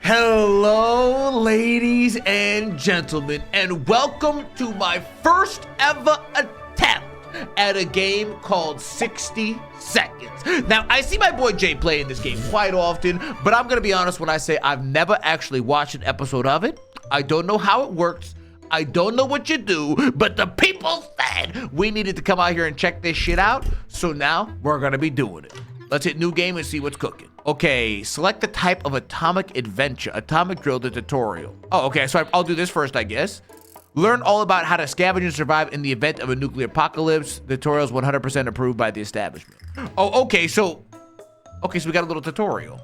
Hello, ladies and gentlemen, and welcome to my first ever attempt at a game called 60 Seconds. Now, I see my boy Jay playing this game quite often, but I'm gonna be honest when I say I've never actually watched an episode of it. I don't know how it works. I don't know what you do, but the people said we needed to come out here and check this shit out, so now we're gonna be doing it. Let's hit new game and see what's cooking. Okay, select the type of atomic adventure. Atomic drill, the tutorial. Oh, okay, so I'll do this first, I guess. Learn all about how to scavenge and survive in the event of a nuclear apocalypse. The tutorial is 100% approved by the establishment. Oh, okay, so we got a little tutorial.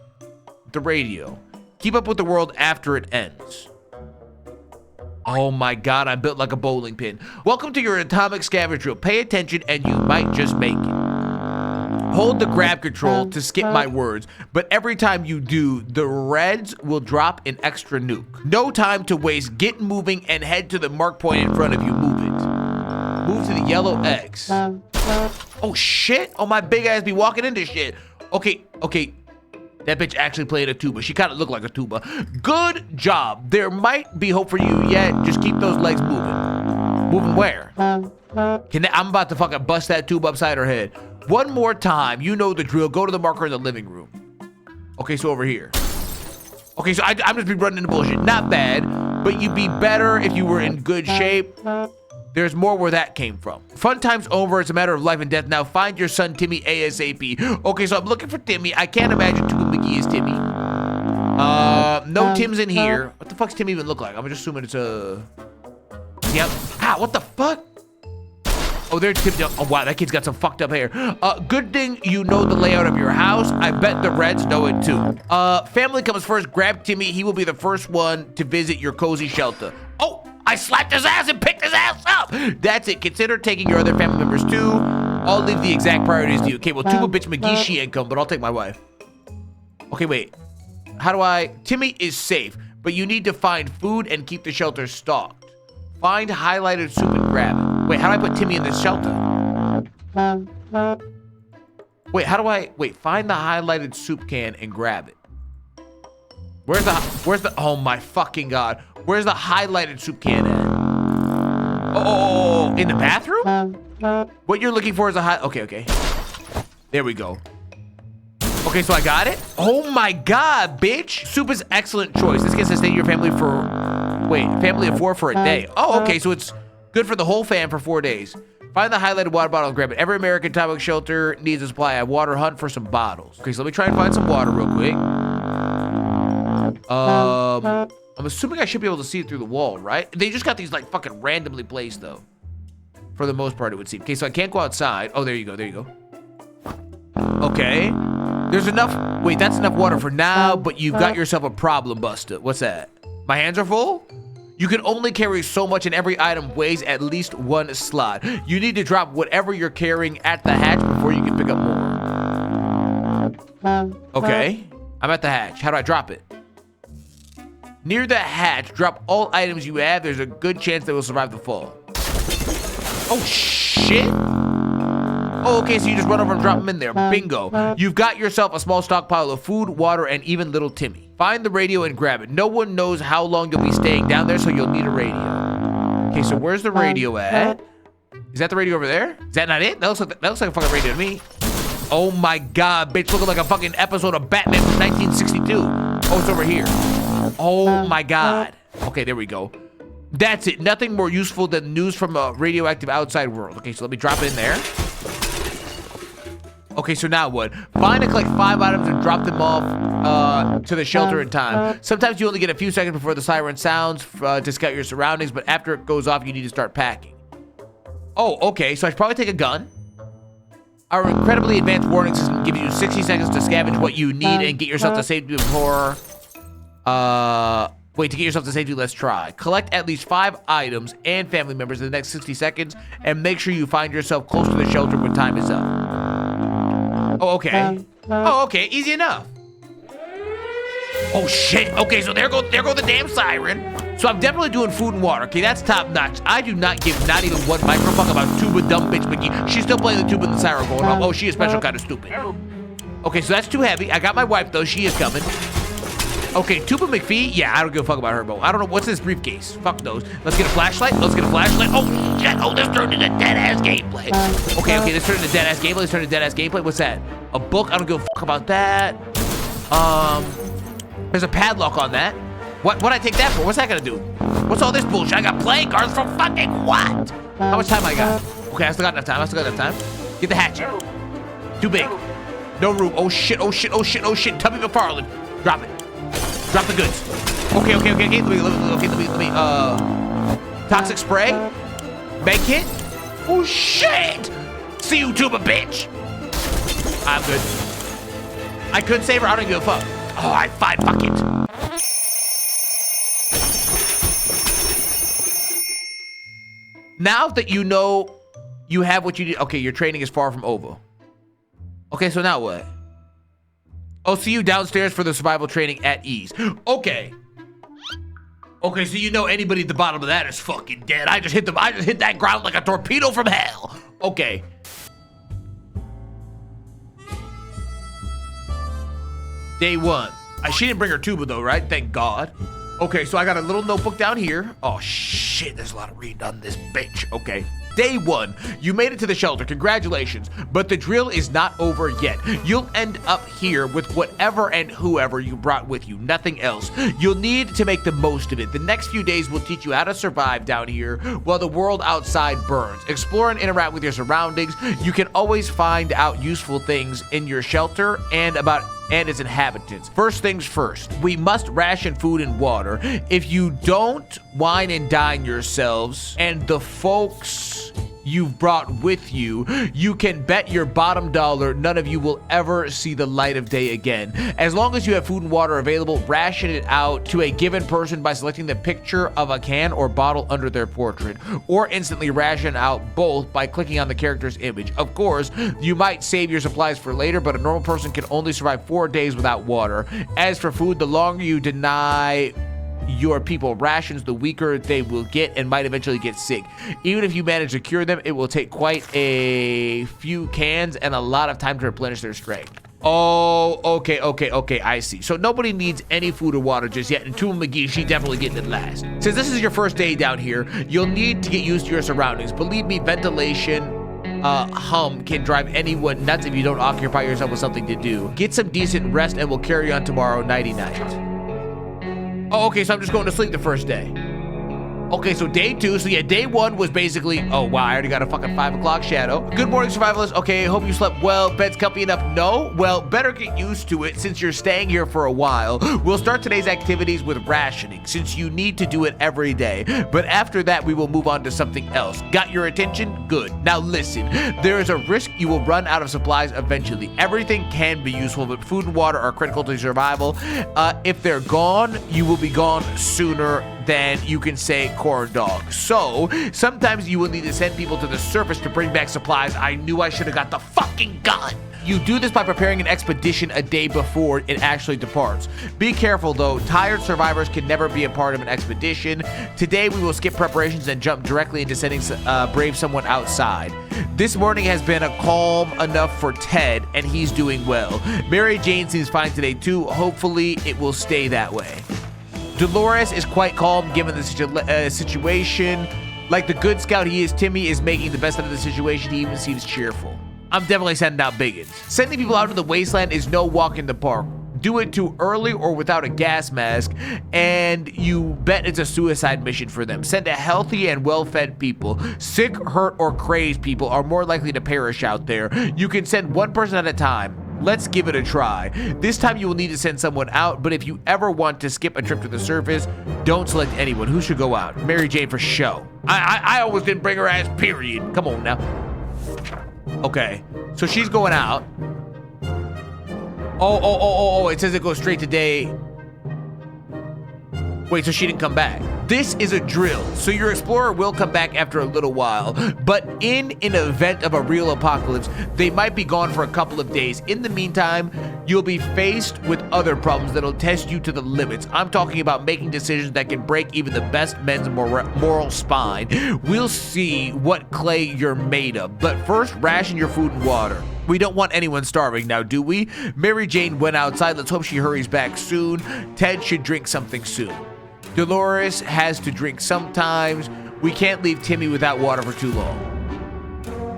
The radio. Keep up with the world after it ends. Oh my God, I'm built like a bowling pin. Welcome to your atomic scavenge drill. Pay attention and you might just make it. Hold the grab control to skip my words, but every time you do, the reds will drop an extra nuke. No time to waste. Get moving and head to the mark point in front of you. Move it. Move to the yellow X. Oh shit! Oh, my big ass be walking into shit. Okay. That bitch actually played a tuba. She kind of looked like a tuba. Good job. There might be hope for you yet. Just keep those legs moving. Moving where? I'm about to fucking bust that tube upside her head. One more time, you know the drill. Go to the marker in the living room. Okay, so over here. Okay, so I'm just be running into bullshit. Not bad, but you'd be better if you were in good shape. There's more where that came from. Fun time's over. It's a matter of life and death. Now find your son, Timmy, ASAP. Okay, so I'm looking for Timmy. I can't imagine Tuba McGee is Timmy. No Tim's in here. What the fuck's Timmy even look like? I'm just assuming it's a... Yep. Ah, what the fuck? Oh, there's Tim. Oh, wow, that kid's got some fucked up hair. Good thing you know the layout of your house. I bet the Reds know it too. Family comes first. Grab Timmy. He will be the first one to visit your cozy shelter. Oh, I slapped his ass and picked his ass up. That's it. Consider taking your other family members too. I'll leave the exact priorities to you. Okay, well, Tuba bitch McGee, she ain't come, but I'll take my wife. Okay, wait. How do I... Timmy is safe, but you need to find food and keep the shelter stocked. Find highlighted soup and grab it. Wait, how do I put Timmy in this shelter? Wait, how do I... Wait, find the highlighted soup can and grab it. Where's the... Oh my fucking God. Where's the highlighted soup can at? Oh, in the bathroom? What you're looking for is a Okay. There we go. Okay, so I got it. Oh my God, bitch. Soup is excellent choice. This can sustain your family for... Wait, family of 4 for a day. Oh, okay, so it's good for the whole fam for 4 days. Find the highlighted water bottle and grab it. Every American atomic shelter needs a supply of water. Hunt for some bottles. Okay, so let me try and find some water real quick. I'm assuming I should be able to see it through the wall, right? They just got these like fucking randomly placed though. For the most part, it would seem. Okay, so I can't go outside. Oh, there you go. Okay. There's enough. Wait, that's enough water for now, but you've got yourself a problem, Buster. What's that? My hands are full? You can only carry so much and every item weighs at least 1 slot. You need to drop whatever you're carrying at the hatch before you can pick up more. Okay, I'm at the hatch. How do I drop it? Near the hatch, drop all items you have. There's a good chance they will survive the fall. Oh, shit. Oh, okay, so you just run over and drop them in there. Bingo. You've got yourself a small stockpile of food, water, and even little Timmy. Find the radio and grab it. No one knows how long you'll be staying down there, so you'll need a radio. Okay, so where's the radio at? Is that the radio over there? Is that not it? That looks like a fucking radio to me. Oh my God, bitch, looking like a fucking episode of Batman from 1962. Oh, it's over here. Oh my God. Okay, there we go. That's it. Nothing more useful than news from a radioactive outside world. Okay, so let me drop it in there. Okay, so now what? Find and collect 5 items and drop them off to the shelter in time. Sometimes you only get a few seconds before the siren sounds to scout your surroundings, but after it goes off, you need to start packing. Oh, okay, so I should probably take a gun. Our incredibly advanced warning system gives you 60 seconds to scavenge what you need and get yourself to safety before... Wait, to get yourself to safety, let's try. Collect at least 5 items and family members in the next 60 seconds, and make sure you find yourself close to the shelter when time is up. Oh, okay. Oh, okay. Easy enough. Oh, shit. Okay, so there go the damn siren. So I'm definitely doing food and water. Okay, that's top notch. I do not give not even one microfuck about tuba dumb bitch McGee. She's still playing the tuba and the siren going off. Oh, she is special kind of stupid. Okay, so that's too heavy. I got my wife, though. She is coming. Okay, Tuba McPhee. Yeah, I don't give a fuck about her, bro. I don't know. What's this briefcase? Fuck knows. Let's get a flashlight. Let's get a flashlight. Oh, shit. Oh, this turned into dead-ass gameplay. Okay, this turned into dead-ass gameplay. Let's turn into dead-ass gameplay. What's that? A book? I don't give a fuck about that. There's a padlock on that. What'd I take that for? What's that gonna do? What's all this bullshit? I got playing cards for fucking what? How much time I got? Okay, I still got enough time. Get the hatchet. Too big. No room. Oh shit. Tubby McFarland. Drop it. Drop the goods. Okay. Let me. Toxic spray. Med kit. Oh shit. See you, Tuba, bitch. I'm good. I could save her. I don't give a fuck. All right, fine. Fuck it. Now that you know you have what you need. Okay, your training is far from over. Okay, so now what? I'll see you downstairs for the survival training at ease. Okay. Okay, so you know anybody at the bottom of that is fucking dead. I just hit that ground like a torpedo from hell. Okay. Day 1. She didn't bring her tuba though, right? Thank God. Okay, so I got a little notebook down here. Oh shit, there's a lot of reading on this bitch. Okay. Day 1, you made it to the shelter. Congratulations. But the drill is not over yet. You'll end up here with whatever and whoever you brought with you. Nothing else. You'll need to make the most of it. The next few days will teach you how to survive down here while the world outside burns. Explore and interact with your surroundings. You can always find out useful things in your shelter and its inhabitants. First things first, we must ration food and water. If you don't wine and dine yourselves and the folks you've brought with you, you can bet your bottom dollar none of you will ever see the light of day again. As long as you have food and water available, ration it out to a given person by selecting the picture of a can or bottle under their portrait, or instantly ration out both by clicking on the character's image. Of course, you might save your supplies for later, but a normal person can only survive 4 days without water. As for food, the longer you deny your people rations, the weaker they will get and might eventually get sick. Even if you manage to cure them, it will take quite a few cans and a lot of time to replenish their strength. Oh, okay, I see. So nobody needs any food or water just yet, and Tuba McGee, she definitely getting it last. Since this is your first day down here, you'll need to get used to your surroundings. Believe me, ventilation hum can drive anyone nuts if you don't occupy yourself with something to do. Get some decent rest and we'll carry on tomorrow, nighty-night. Oh, okay, so I'm just going to sleep the first day. Okay, so day 2. So yeah, day 1 was basically, oh wow, I already got a fucking 5 o'clock shadow. Good morning, survivalists. Okay, hope you slept well. Bed's comfy enough? No? Well, better get used to it since you're staying here for a while. We'll start today's activities with rationing since you need to do it every day. But after that, we will move on to something else. Got your attention? Good. Now listen, there is a risk you will run out of supplies eventually. Everything can be useful, but food and water are critical to survival. If they're gone, you will be gone sooner than you can say corn dog. So sometimes you will need to send people to the surface to bring back supplies. I knew I should have got the fucking gun. You do this by preparing an expedition a day before it actually departs. Be careful though, tired survivors can never be a part of an expedition. Today we will skip preparations and jump directly into sending brave someone outside. This morning has been a calm enough for Ted and he's doing well. Mary Jane seems fine today too. Hopefully it will stay that way. Dolores is quite calm given the situation. Like the good scout he is, Timmy is making the best out of the situation. He even seems cheerful. I'm definitely sending out biggins. Sending people out to the wasteland is no walk in the park. Do it too early or without a gas mask, and you bet it's a suicide mission for them. Send a healthy and well-fed people. Sick, hurt, or crazed people are more likely to perish out there. You can send one person at a time. Let's give it a try. This time you will need to send someone out, but if you ever want to skip a trip to the surface, don't select anyone. Who should go out? Mary Jane for show. I always didn't bring her ass, period. Come on now. Okay, so she's going out. Oh, it says it goes straight to day. Wait, so she didn't come back. This is a drill, so your explorer will come back after a little while, but in an event of a real apocalypse, they might be gone for a couple of days. In the meantime, you'll be faced with other problems that'll test you to the limits. I'm talking about making decisions that can break even the best men's moral spine. We'll see what clay you're made of, but first, ration your food and water. We don't want anyone starving now, do we? Mary Jane went outside. Let's hope she hurries back soon. Ted should drink something soon. Dolores has to drink sometimes. We can't leave Timmy without water for too long.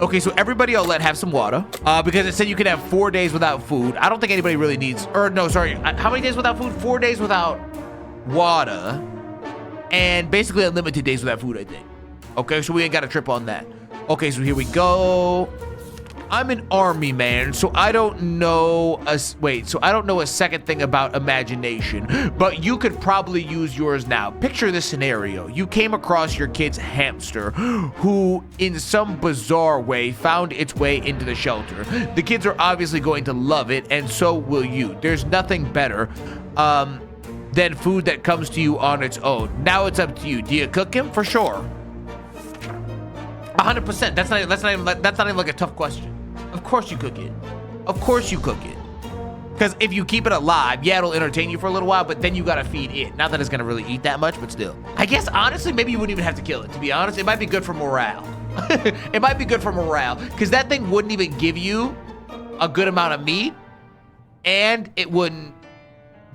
Okay, so everybody I'll let have some water because it said you can have 4 days without food. I don't think anybody really needs, or no, sorry. How many days without food? 4 days without water and basically unlimited days without food, I think. Okay, so we ain't got a trip on that. Okay, so here we go. I'm an army man, so I don't know I don't know a second thing about imagination, but you could probably use yours now. Picture this scenario. You came across your kid's hamster who in some bizarre way found its way into the shelter. The kids are obviously going to love it, and so will you. There's nothing better than food that comes to you on its own. Now it's up to you. Do you cook him? For sure. 100%. That's not even like a tough question. Of course you cook it. Of course you cook it. Because if you keep it alive, yeah, it'll entertain you for a little while, but then you gotta feed it. Not that it's gonna really eat that much, but still. I guess honestly, maybe you wouldn't even have to kill it. To be honest, it might be good for morale. It might be good for morale because that thing wouldn't even give you a good amount of meat, and it wouldn't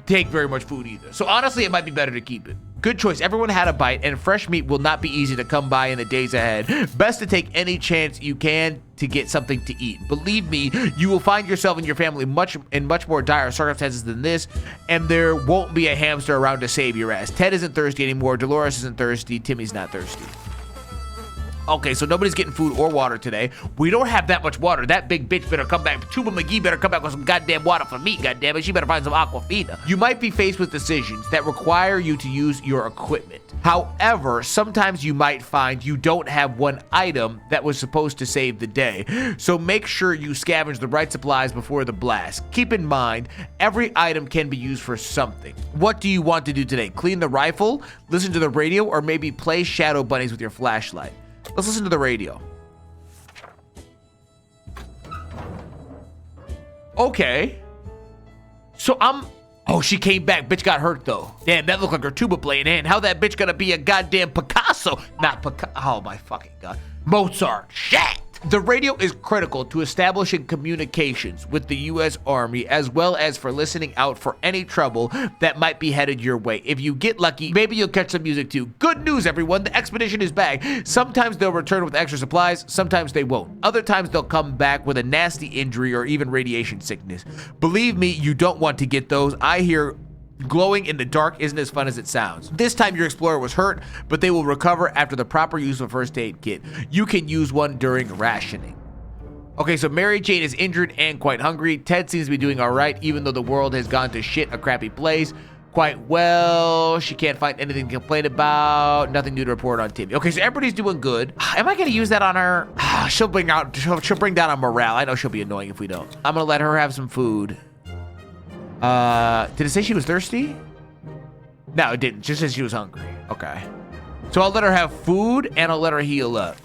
take very much food either. So honestly, it might be better to keep it. Good choice. Everyone had a bite, and fresh meat will not be easy to come by in the days ahead. Best to take any chance you can to get something to eat. Believe me, you will find yourself and your family in much more dire circumstances than this, and there won't be a hamster around to save your ass. Ted isn't thirsty anymore. Dolores isn't thirsty. Timmy's not thirsty. Okay, so nobody's getting food or water today. We don't have that much water. That big bitch better come back. Tuba McGee better come back with some goddamn water for me, goddammit. She better find some Aquafina. You might be faced with decisions that require you to use your equipment. However, sometimes you might find you don't have one item that was supposed to save the day. So make sure you scavenge the right supplies before the blast. Keep in mind, every item can be used for something. What do you want to do today? Clean the rifle, listen to the radio, or maybe play shadow bunnies with your flashlight? Let's listen to the radio. Okay. So oh, she came back. Bitch got hurt, though. Damn, that looked like her tuba playing hand. How that bitch gonna be a goddamn Picasso? Not Picasso. Oh, my fucking God. Mozart. Shit. The radio is critical to establishing communications with the U.S. Army, as well as for listening out for any trouble that might be headed your way. If you get lucky, maybe you'll catch some music too. Good news, everyone. The expedition is back. Sometimes they'll return with extra supplies. Sometimes they won't. Other times they'll come back with a nasty injury or even radiation sickness. Believe me, you don't want to get those. I hear glowing in the dark isn't as fun as it sounds. This time your explorer was hurt, but they will recover after the proper use of a first aid kit. You can use one during rationing. Okay, so Mary Jane is injured and quite hungry. Ted seems to be doing all right, even though the world has gone to shit, a crappy place. Quite well. She can't find anything to complain about. Nothing new to report on Timmy. Okay, so everybody's doing good. Am I gonna use that on her? She'll bring down our morale. I know she'll be annoying if we don't. I'm gonna let her have some food. Did it say she was thirsty? No, it didn't. It just says she was hungry. Okay. So I'll let her have food and I'll let her heal up.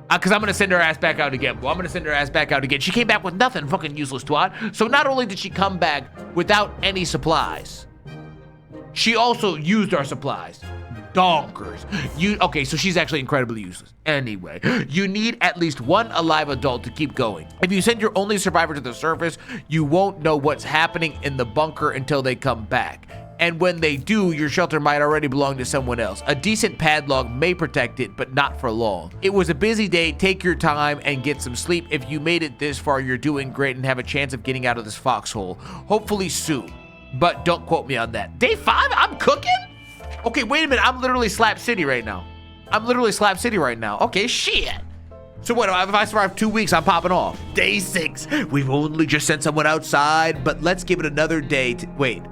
Because I'm going to send her ass back out again. Well, I'm going to send her ass back out again. She came back with nothing, fucking useless twat. So not only did she come back without any supplies, she also used our supplies. Donkers. Okay, so she's actually incredibly useless. Anyway, you need at least one alive adult to keep going. If you send your only survivor to the surface, you won't know what's happening in the bunker until they come back. And when they do, your shelter might already belong to someone else. A decent padlock may protect it, but not for long. It was a busy day. Take your time and get some sleep. If you made it this far, you're doing great and have a chance of getting out of this foxhole. Hopefully soon. But don't quote me on that. Day 5? I'm cooking? Okay, wait a minute. I'm literally Slap City right now. Okay, shit. So what, if I survive 2 weeks, I'm popping off. Day 6. We've only just sent someone outside, but let's give it another day.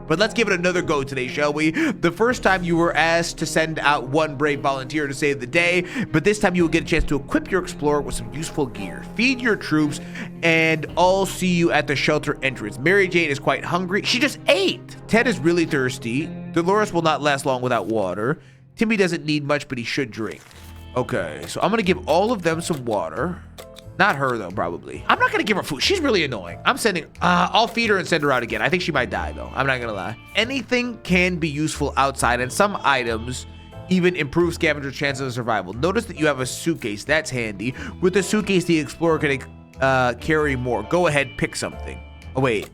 Let's give it another go today, shall we? The first time you were asked to send out one brave volunteer to save the day, but this time you will get a chance to equip your explorer with some useful gear. Feed your troops, and I'll see you at the shelter entrance. Mary Jane is quite hungry. She just ate. Ted is really thirsty. Dolores will not last long without water. Timmy doesn't need much, but he should drink. Okay, so I'm gonna give all of them some water. Not her, though, probably. I'm not going to give her food. She's really annoying. I'm sending... I'll feed her and send her out again. I think she might die, though. I'm not going to lie. Anything can be useful outside, and some items even improve scavenger's chances of survival. Notice that you have a suitcase. That's handy. With the suitcase, the explorer can carry more. Go ahead, pick something. Oh, wait.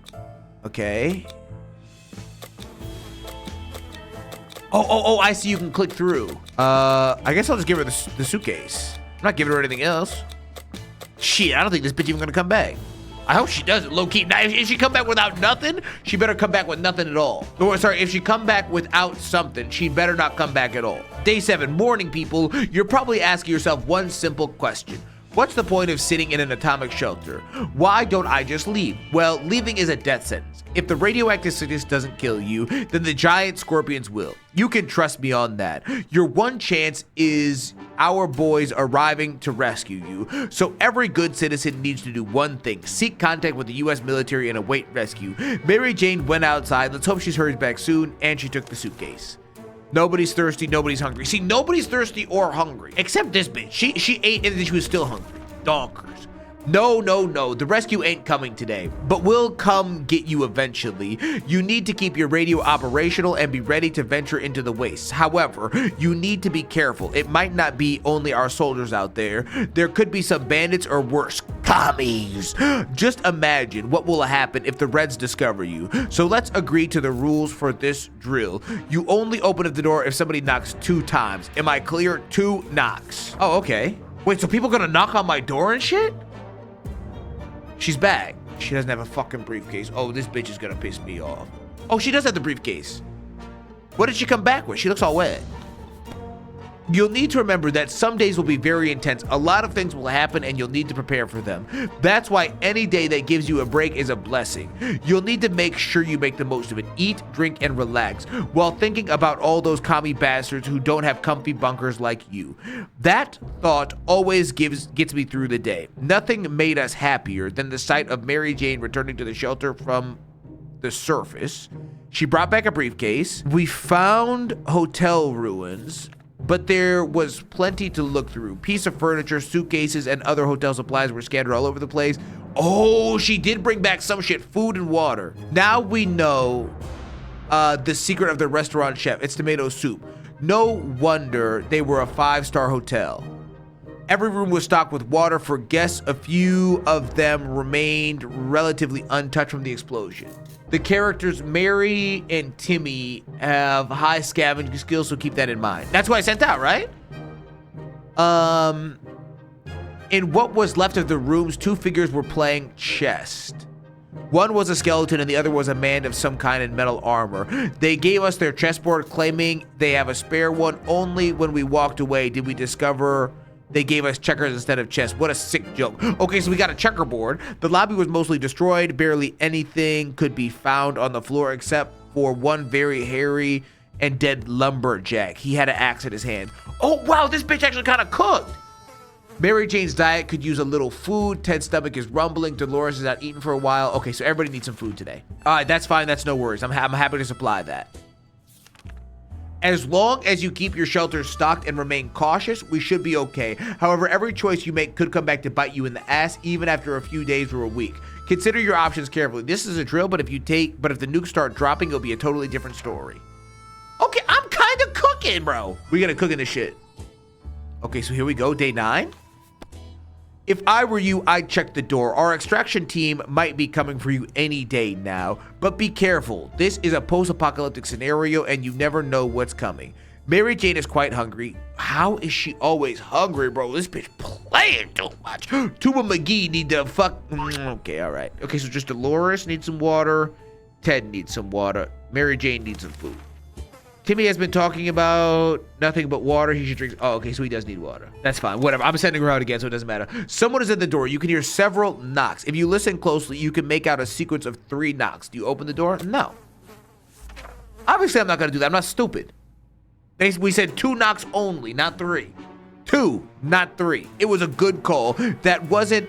Okay. Oh, I see you can click through. I guess I'll just give her the suitcase. I'm not giving her anything else. Shit, I don't think this bitch even gonna come back. I hope she doesn't, low-key. Now, if she come back without nothing, she better come back with nothing at all. Or, sorry, if she come back without something, she better not come back at all. Day 7, morning, people. You're probably asking yourself one simple question. What's the point of sitting in an atomic shelter? Why don't I just leave? Well, leaving is a death sentence. If the radioactive sickness doesn't kill you, then the giant scorpions will. You can trust me on that. Your one chance is our boys arriving to rescue you. So every good citizen needs to do one thing. Seek contact with the US military and await rescue. Mary Jane went outside. Let's hope she hurries back soon. And she took the suitcase. Nobody's thirsty, nobody's hungry. See, nobody's thirsty or hungry. Except this bitch. She ate and then she was still hungry. Donkers. No. The rescue ain't coming today, but we'll come get you eventually. You need to keep your radio operational and be ready to venture into the wastes. However, you need to be careful. It might not be only our soldiers out there. There could be some bandits or worse, commies. Just imagine what will happen if the Reds discover you. So let's agree to the rules for this drill. You only open up the door if somebody knocks 2 times. Am I clear? 2 knocks. Oh, okay. Wait, so people gonna knock on my door and shit? She's back. She doesn't have a fucking briefcase. Oh, this bitch is gonna piss me off. Oh, she does have the briefcase. What did she come back with? She looks all wet. You'll need to remember that some days will be very intense. A lot of things will happen and you'll need to prepare for them. That's why any day that gives you a break is a blessing. You'll need to make sure you make the most of it. Eat, drink, and relax while thinking about all those commie bastards who don't have comfy bunkers like you. That thought always gets me through the day. Nothing made us happier than the sight of Mary Jane returning to the shelter from the surface. She brought back a briefcase. We found hotel ruins, but there was plenty to look through. Piece of furniture, suitcases, and other hotel supplies were scattered all over the place. Oh, she did bring back some shit, food and water. Now we know the secret of the restaurant chef. It's tomato soup. No wonder they were a 5-star hotel. Every room was stocked with water for guests. A few of them remained relatively untouched from the explosion. The characters Mary and Timmy have high scavenging skills, so keep that in mind. That's what I sent out, right? In what was left of the rooms, 2 figures were playing chess. One was a skeleton and the other was a man of some kind in metal armor. They gave us their chessboard, claiming they have a spare one. Only when we walked away did we discover they gave us checkers instead of chess. What a sick joke. Okay, so we got a checkerboard. The lobby was mostly destroyed. Barely anything could be found on the floor except for one very hairy and dead lumberjack. He had an axe in his hand. Oh, wow, this bitch actually kind of cooked. Mary Jane's diet could use a little food. Ted's stomach is rumbling. Dolores is not eaten for a while. Okay, so everybody needs some food today. All right, that's fine. That's no worries. I'm happy to supply that. As long as you keep your shelters stocked and remain cautious, we should be okay. However, every choice you make could come back to bite you in the ass, even after a few days or a week. Consider your options carefully. This is a drill, but if the nukes start dropping, it'll be a totally different story. Okay, I'm kind of cooking, bro. We gotta cook in this shit. Okay, so here we go, day 9. If I were you, I'd check the door. Our extraction team might be coming for you any day now, but be careful. This is a post-apocalyptic scenario and you never know what's coming. Mary Jane is quite hungry. How is she always hungry, bro? This bitch playing too much. Tuba McGee need to fuck. Okay, all right. Okay, so just Dolores needs some water. Ted needs some water. Mary Jane needs some food. Timmy has been talking about nothing but water. He should drink. Oh, okay, so he does need water. That's fine. Whatever. I'm sending her out again, so it doesn't matter. Someone is at the door. You can hear several knocks. If you listen closely, you can make out a sequence of 3 knocks. Do you open the door? No. Obviously, I'm not going to do that. I'm not stupid. We said 2 knocks only, not 3. 2, not 3. It was a good call. That wasn't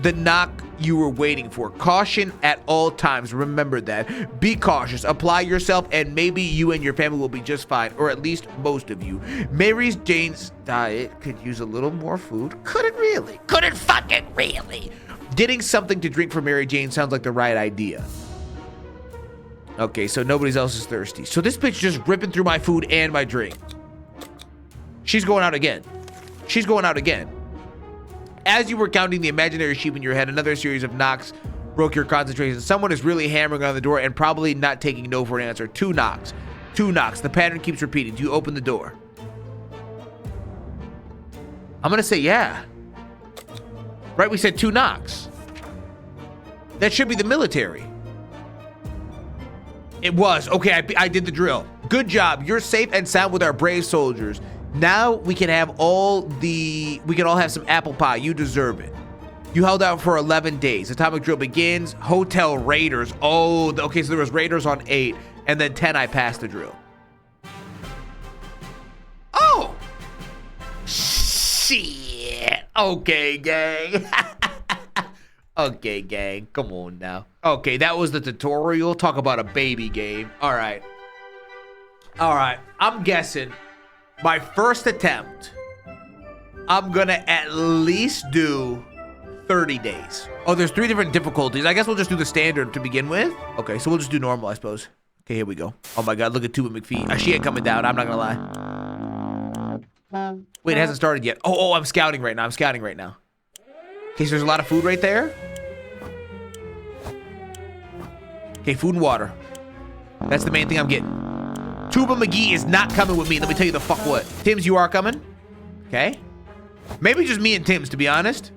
the knock you were waiting for. Caution at all times. Remember that. Be cautious. Apply yourself, and maybe you and your family will be just fine, or at least most of you. Mary Jane's diet could use a little more food. Could it really? Could it fucking really? Getting something to drink for Mary Jane sounds like the right idea. Okay, so nobody else is thirsty. So this bitch just ripping through my food and my drink. She's going out again. She's going out again. As you were counting the imaginary sheep in your head, another series of knocks broke your concentration. Someone is really hammering on the door and probably not taking no for an answer. 2 knocks. 2 knocks. The pattern keeps repeating. Do you open the door? I'm gonna say yeah. Right, we said 2 knocks. That should be the military. It was. Okay, I did the drill. Good job. You're safe and sound with our brave soldiers. Now we can all have some apple pie. You deserve it. You held out for 11 days. Atomic drill begins. Hotel raiders. Oh, okay, so there was raiders on 8, and then 10 I passed the drill. Oh! Shit. Okay, gang. Okay, gang. Come on now. Okay, that was the tutorial. Talk about a baby game. All right. All right. I'm guessing my first attempt, I'm going to at least do 30 days. Oh, there's 3 different difficulties. I guess we'll just do the standard to begin with. Okay, so we'll just do normal, I suppose. Okay, here we go. Oh my God, look at Tuba McPhee. She ain't coming down. I'm not going to lie. Wait, it hasn't started yet. Oh, I'm scouting right now. I'm scouting right now. Okay, so there's a lot of food right there. Okay, food and water. That's the main thing I'm getting. Tuba McGee is not coming with me. Let me tell you the fuck what. Tims, you are coming? Okay. Maybe just me and Tims, to be honest.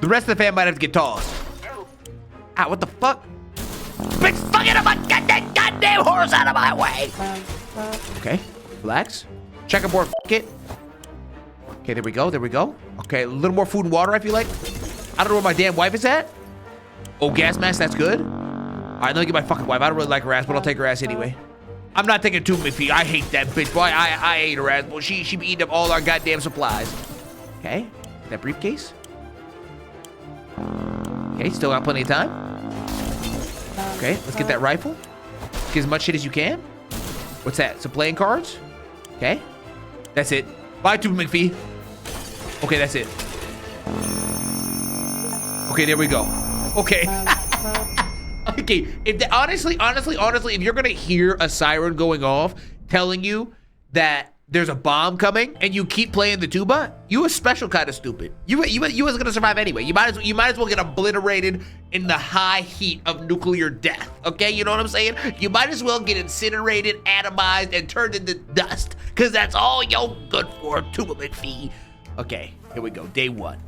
The rest of the fam might have to get tossed. Ah, what the fuck? Bitch, fucking up my goddamn horse out of my way. Okay, relax. Checkerboard, fuck it. Okay, there we go, there we go. Okay, a little more food and water, I feel like. I don't know where my damn wife is at. Oh, gas mask, that's good. All right, let me get my fucking wife. I don't really like her ass, but I'll take her ass anyway. I'm not taking Tuba McPhee. I hate that bitch, boy. I hate her ass, boy. She be eating up all our goddamn supplies. Okay, that briefcase. Okay, still got plenty of time. Okay, let's get that rifle. Get as much shit as you can. What's that? Some playing cards? Okay, that's it. Bye, Tuba McPhee. Okay, that's it. Okay, there we go. Okay. Okay, honestly, if you're gonna hear a siren going off telling you that there's a bomb coming and you keep playing the tuba, you a special kind of stupid. You wasn't gonna survive anyway. You might as well get obliterated in the high heat of nuclear death. Okay, you know what I'm saying? You might as well get incinerated, atomized, and turned into dust, because that's all you're good for, Tuba McPhee. Okay, here we go. Day 1.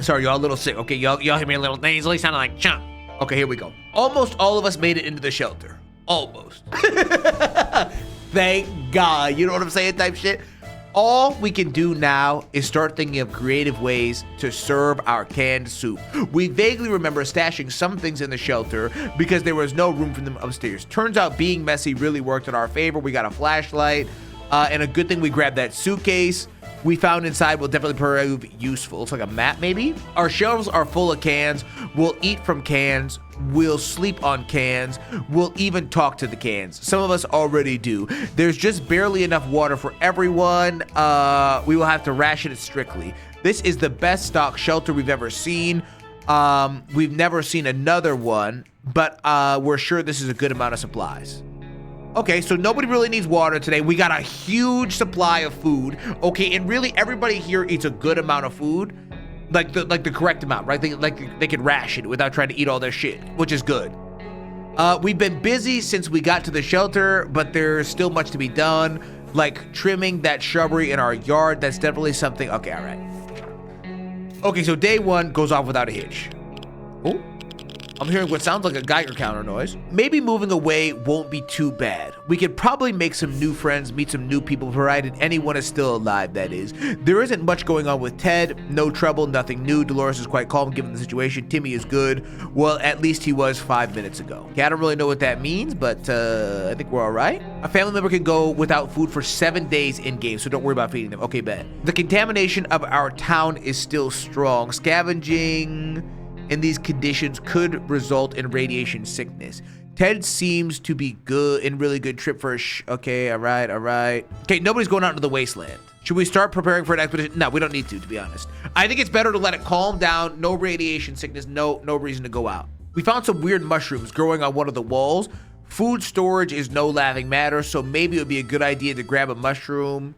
Sorry, y'all a little sick. Okay, y'all hear me a little nasally, sounding like chump. Okay, here we go. Almost all of us made it into the shelter. Almost. Thank God. You know what I'm saying, type shit? All we can do now is start thinking of creative ways to serve our canned soup. We vaguely remember stashing some things in the shelter because there was no room for them upstairs. Turns out being messy really worked in our favor. We got a flashlight, and a good thing we grabbed that suitcase we found inside will definitely prove useful. It's like a map, maybe? Our shelves are full of cans. We'll eat from cans. We'll sleep on cans. We'll even talk to the cans. Some of us already do. There's just barely enough water for everyone. We will have to ration it strictly. This is the best stock shelter we've ever seen. We've never seen another one, but we're sure this is a good amount of supplies. Okay, so nobody really needs water today. We got a huge supply of food. Okay, and really everybody here eats a good amount of food, like the correct amount, right? They can ration without trying to eat all their shit, which is good. We've been busy since we got to the shelter, but there's still much to be done, like trimming that shrubbery in our yard. That's definitely something. Okay, all right. Okay, so day 1 goes off without a hitch. Oh. I'm hearing what sounds like a Geiger counter noise. Maybe moving away won't be too bad. We could probably make some new friends, meet some new people, provided anyone is still alive, that is. There isn't much going on with Ted. No trouble, nothing new. Dolores is quite calm given the situation. Timmy is good. Well, at least he was 5 minutes ago. Okay, I don't really know what that means, but I think we're all right. A family member can go without food for 7 days in-game, so don't worry about feeding them. Okay, bet. The contamination of our town is still strong. Scavenging in these conditions could result in radiation sickness. Ted seems to be good in really good trip for a okay, all right. Okay, nobody's going out into the wasteland. Should we start preparing for an expedition? No, we don't need to be honest. I think it's better to let it calm down. No radiation sickness, no reason to go out. We found some weird mushrooms growing on one of the walls. Food storage is no laughing matter, so maybe it would be a good idea to grab a mushroom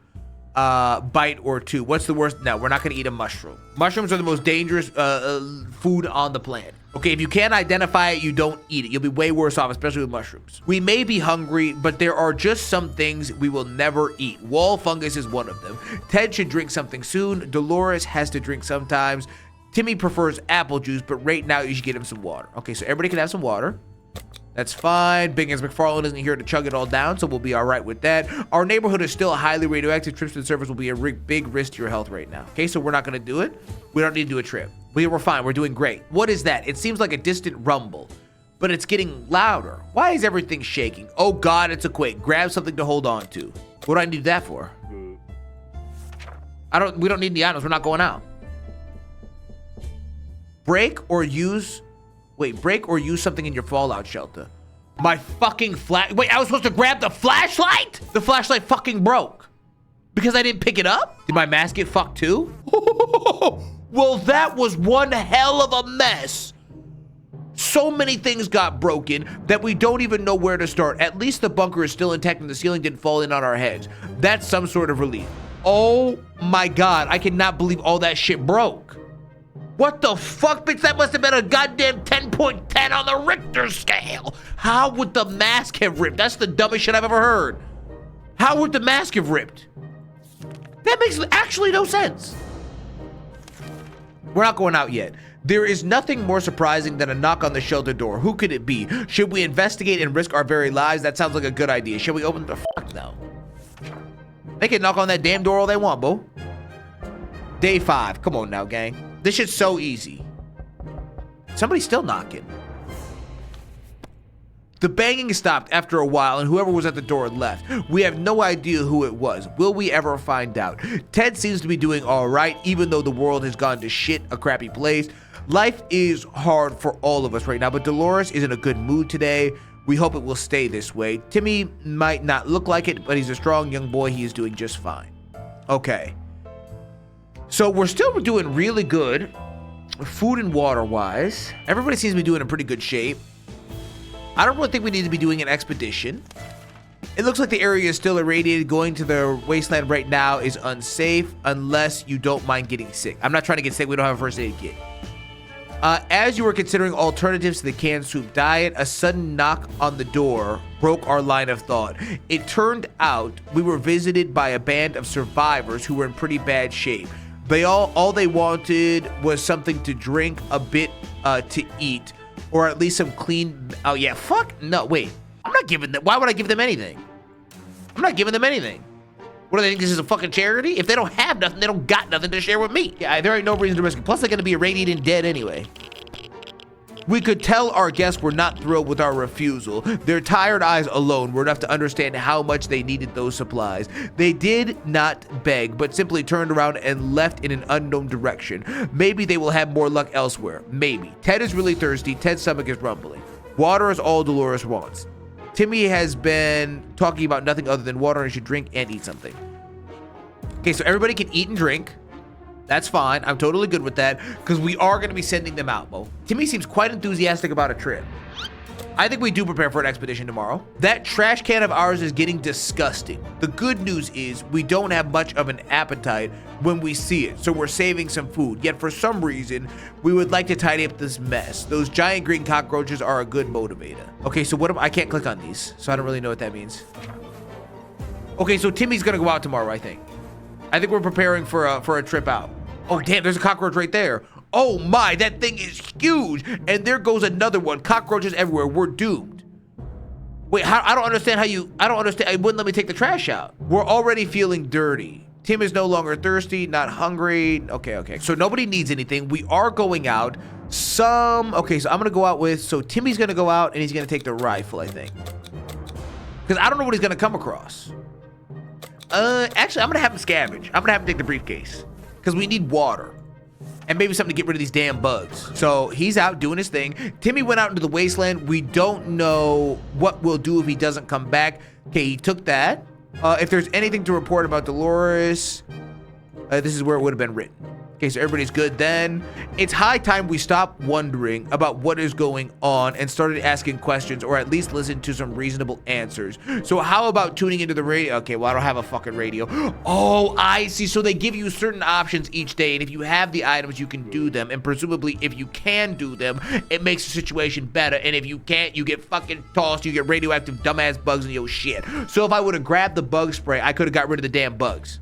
bite or two. What's the worst? No, we're not going to eat a mushroom. Mushrooms are the most dangerous food on the planet. Okay, if you can't identify it, you don't eat it. You'll be way worse off, especially with mushrooms. We may be hungry, but there are just some things we will never eat. Wall fungus is one of them. Ted should drink something soon. Dolores has to drink sometimes. Timmy prefers apple juice, but right now you should get him some water. Okay, so everybody can have some water. That's fine. Big as McFarlane isn't here to chug it all down, so we'll be all right with that. Our neighborhood is still highly radioactive. Trips to the surface will be a big risk to your health right now. Okay, so we're not going to do it. We don't need to do a trip. We're fine. We're doing great. What is that? It seems like a distant rumble, but it's getting louder. Why is everything shaking? Oh, God, it's a quake. Grab something to hold on to. What do I need that for? We don't need the items. We're not going out. Break or use something in your fallout shelter. My fucking wait, I was supposed to grab the flashlight? The flashlight fucking broke because I didn't pick it up? Did my mask get fucked too? Well, that was one hell of a mess. So many things got broken that we don't even know where to start. At least the bunker is still intact and the ceiling didn't fall in on our heads. That's some sort of relief. Oh my God, I cannot believe all that shit broke. What the fuck, bitch? That must have been a goddamn 10.10 on the Richter scale. How would the mask have ripped? That's the dumbest shit I've ever heard. How would the mask have ripped? That makes actually no sense. We're not going out yet. There is nothing more surprising than a knock on the shelter door. Who could it be? Should we investigate and risk our very lives? That sounds like a good idea. Should we open the fuck no? They can knock on that damn door all they want, boo. Day 5. Come on now, gang. This shit's so easy. Somebody's still knocking. The banging stopped after a while, and whoever was at the door left. We have no idea who it was. Will we ever find out? Ted seems to be doing all right, even though the world has gone to shit, a crappy place. Life is hard for all of us right now, but Dolores is in a good mood today. We hope it will stay this way. Timmy might not look like it, but he's a strong young boy. He is doing just fine. Okay. So we're still doing really good, food and water wise. Everybody seems to be doing in pretty good shape. I don't really think we need to be doing an expedition. It looks like the area is still irradiated. Going to the wasteland right now is unsafe unless you don't mind getting sick. I'm not trying to get sick. We don't have a first aid kit. As you were considering alternatives to the canned soup diet, a sudden knock on the door broke our line of thought. It turned out we were visited by a band of survivors who were in pretty bad shape. All they wanted was something to drink, a bit to eat, or at least some clean. Oh yeah, fuck no. Wait, I'm not giving them. Why would I give them anything? I'm not giving them anything. What do they think? This is a fucking charity? If they don't have nothing, they don't got nothing to share with me. Yeah, there ain't no reason to risk it. Plus, they're gonna be irradiated and dead anyway. We could tell our guests were not thrilled with our refusal. Their tired eyes alone were enough to understand how much they needed those supplies. They did not beg, but simply turned around and left in an unknown direction. Maybe they will have more luck elsewhere. Maybe. Ted is really thirsty. Ted's stomach is rumbling. Water is all Dolores wants. Timmy has been talking about nothing other than water and should drink and eat something. Okay, so everybody can eat and drink. That's fine. I'm totally good with that because we are going to be sending them out, Mo. Timmy seems quite enthusiastic about a trip. I think we do prepare for an expedition tomorrow. That trash can of ours is getting disgusting. The good news is we don't have much of an appetite when we see it, so we're saving some food. Yet for some reason, we would like to tidy up this mess. Those giant green cockroaches are a good motivator. Okay, so I can't click on these, so I don't really know what that means. Okay, so Timmy's going to go out tomorrow, I think. I think we're preparing for a trip out. Oh, damn, there's a cockroach right there. Oh, my, that thing is huge. And there goes another one. Cockroaches everywhere. We're doomed. Wait, I don't understand how I don't understand. It wouldn't let me take the trash out. We're already feeling dirty. Tim is no longer thirsty, not hungry. Okay. So nobody needs anything. We are going out. Okay, so I'm going to go out with, so Timmy's going to go out and he's going to take the rifle, I think. Because I don't know what he's going to come across. Actually, I'm going to have him scavenge. I'm going to have him take the briefcase. Because we need water. and maybe something to get rid of these damn bugs. So he's out doing his thing. Timmy went out into the wasteland. We don't know what we'll do if he doesn't come back. Okay, he took that. If there's anything to report about Dolores, this is where it would have been written. Okay, so everybody's good then. It's high time we stop wondering about what is going on and started asking questions, or at least listen to some reasonable answers. So how about tuning into the radio? Okay, well, I don't have a fucking radio. Oh, I see. So they give you certain options each day, and if you have the items, you can do them. And presumably, if you can do them, it makes the situation better. And if you can't, you get fucking tossed. You get radioactive dumbass bugs in your shit. So if I would have grabbed the bug spray, I could have got rid of the damn bugs.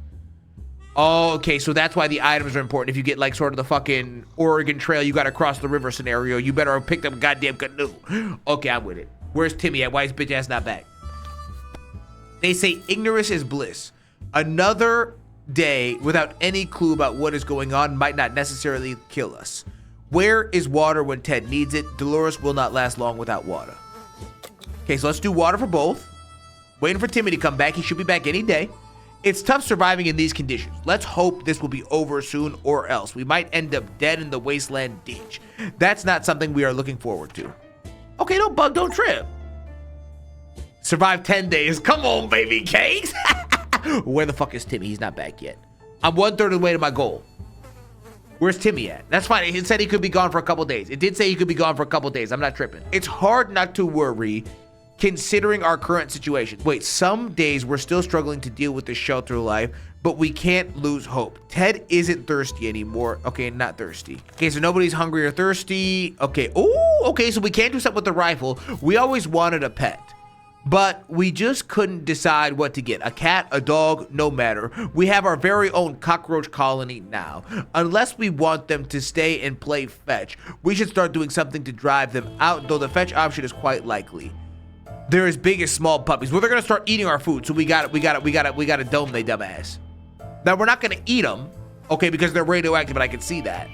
Oh, okay, so that's why the items are important. If you get like sort of the fucking Oregon Trail, you gotta cross the river scenario, you better have picked up a goddamn canoe. Okay, I'm with it. Where's Timmy at? Why is bitch ass not back? They say ignorance is bliss. Another day without any clue about what is going on might not necessarily kill us. Where is water when Ted needs it? Dolores will not last long without water. Okay, so let's do water for both. Waiting for Timmy to come back. He should be back any day. It's tough surviving in these conditions. Let's hope this will be over soon, or else we might end up dead in the wasteland ditch. That's not something we are looking forward to. Okay, don't bug, don't trip. Survive 10 days. Come on, baby cakes. Where the fuck is Timmy? He's not back yet. I'm 1/3 of the way to my goal. Where's Timmy at? That's fine. It said he could be gone for a couple days. It did say he could be gone for a couple days. I'm not tripping. It's hard not to worry considering our current situation. Wait, some days we're still struggling to deal with the shelter life, but we can't lose hope. Ted isn't thirsty anymore. Okay, not thirsty. Okay, so nobody's hungry or thirsty. Okay, oh, okay, so we can't do something with the rifle. We always wanted a pet, but we just couldn't decide what to get. A cat, a dog, no matter. We have our very own cockroach colony now. Unless we want them to stay and play fetch, we should start doing something to drive them out, though the fetch option is quite likely. They're as big as small puppies. Well, they're gonna start eating our food, so we gotta dome they dumbass. Now we're not gonna eat them, okay, because they're radioactive, and I can see that.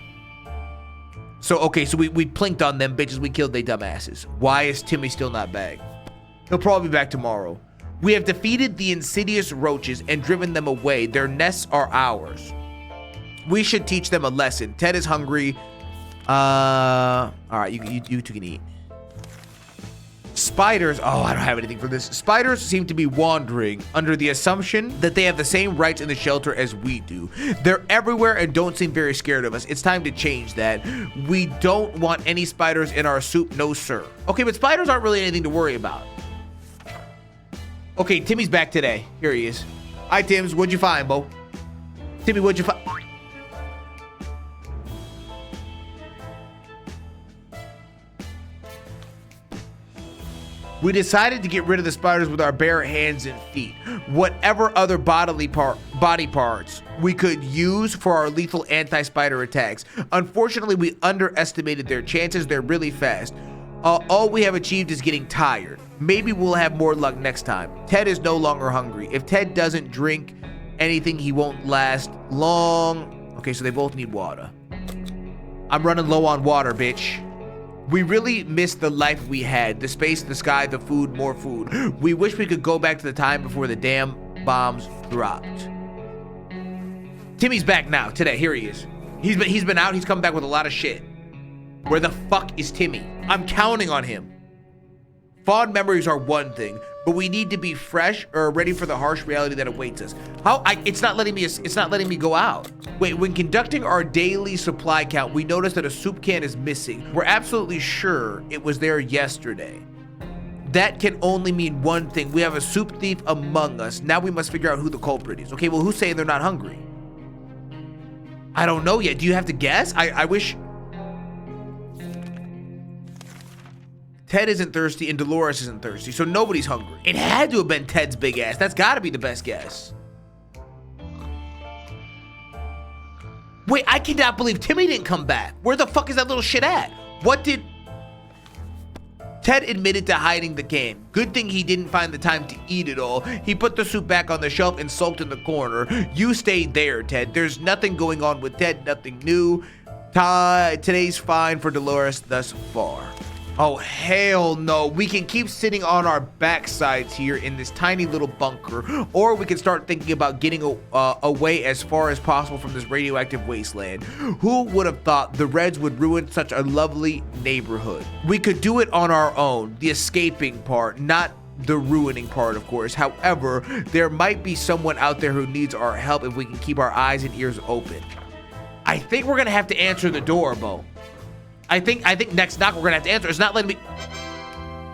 So okay, so we plinked on them bitches. We killed they dumbasses. Why is Timmy still not back? He'll probably be back tomorrow. We have defeated the insidious roaches and driven them away. Their nests are ours. We should teach them a lesson. Ted is hungry. All right, you two can eat. Spiders, oh, I don't have anything for this. Spiders seem to be wandering under the assumption that they have the same rights in the shelter as we do. They're everywhere and don't seem very scared of us. It's time to change that. We don't want any spiders in our soup, no sir. Okay, but spiders aren't really anything to worry about. Okay, Timmy's back today. Here he is. Hi, Tims, what'd you find, Bo? Timmy, what'd you find? We decided to get rid of the spiders with our bare hands and feet. Whatever other body parts we could use for our lethal anti-spider attacks. Unfortunately, we underestimated their chances. They're really fast. All we have achieved is getting tired. Maybe we'll have more luck next time. Ted is no longer hungry. If Ted doesn't drink anything, he won't last long. Okay, so they both need water. I'm running low on water, bitch. We really miss the life we had. The space, the sky, the food, more food. We wish we could go back to the time before the damn bombs dropped. Timmy's back now, today. Here he is. He's been out. He's come back with a lot of shit. Where the fuck is Timmy? I'm counting on him. Fond memories are one thing, but we need to be fresh or ready for the harsh reality that awaits us. It's not letting me go out. Wait, when conducting our daily supply count, we noticed that a soup can is missing. We're absolutely sure it was there yesterday. That can only mean one thing. We have a soup thief among us. Now we must figure out who the culprit is. Okay, well, who's saying they're not hungry? I don't know yet. Do you have to guess? I wish... Ted isn't thirsty and Dolores isn't thirsty, so nobody's hungry. It had to have been Ted's big ass. That's gotta be the best guess. Wait, I cannot believe Timmy didn't come back. Where the fuck is that little shit at? What did... Ted admitted to hiding the can. Good thing he didn't find the time to eat it all. He put the soup back on the shelf and sulked in the corner. You stayed there, Ted. There's nothing going on with Ted, nothing new. Today's fine for Dolores thus far. Oh, hell no. We can keep sitting on our backsides here in this tiny little bunker, or we can start thinking about getting away as far as possible from this radioactive wasteland. Who would have thought the Reds would ruin such a lovely neighborhood? We could do it on our own, the escaping part, not the ruining part, of course. However, there might be someone out there who needs our help if we can keep our eyes and ears open. I think we're gonna have to answer the door, Bo. I think next knock we're gonna have to answer. It's not letting me.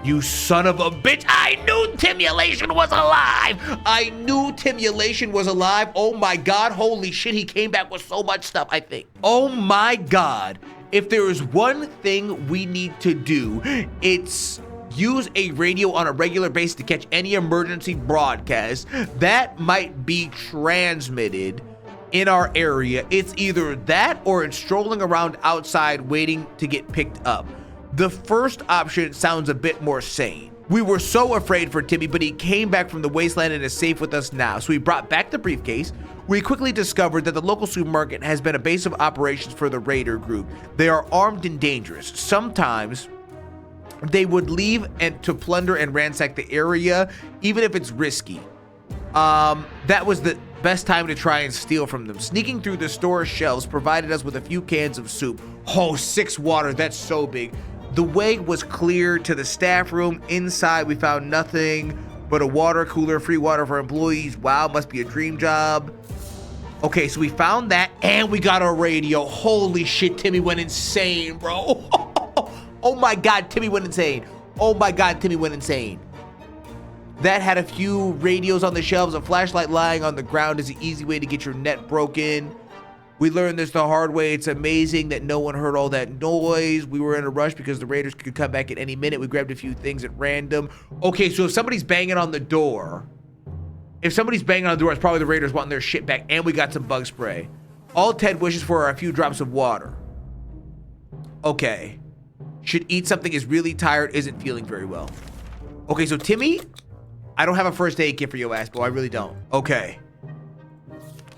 You son of a bitch. I knew Timulation was alive. I knew Timulation was alive. Oh my God. Holy shit. He came back with so much stuff, I think. Oh my God. If there is one thing we need to do, it's use a radio on a regular basis to catch any emergency broadcast that might be transmitted in our area. It's either that or it's strolling around outside waiting to get picked up. The first option sounds a bit more sane. We were so afraid for Timmy, but he came back from the wasteland and is safe with us now. So we brought back the briefcase. We quickly discovered that the local supermarket has been a base of operations for the Raider group. They are armed and dangerous. Sometimes they would leave and to plunder and ransack the area, even if it's risky. That was the best time to try and steal from them. Sneaking through the store shelves provided us with a few cans of soup. Oh, 6 water, that's so big. The way was clear to the staff room. Inside, we found nothing but a water cooler, free water for employees. Wow, must be a dream job. Okay, so we found that and we got a radio. Holy shit, Timmy went insane, bro. Oh my God, Timmy went insane. Oh my God, Timmy went insane. That had a few radios on the shelves. A flashlight lying on the ground is an easy way to get your net broken. We learned this the hard way. It's amazing that no one heard all that noise. We were in a rush because the Raiders could come back at any minute. We grabbed a few things at random. Okay, so if somebody's banging on the door, it's probably the Raiders wanting their shit back, and we got some bug spray. All Ted wishes for are a few drops of water. Okay. Should eat something, is really tired, isn't feeling very well. Okay, so Timmy, I don't have a first aid kit for your ass, Bo. I really don't. Okay.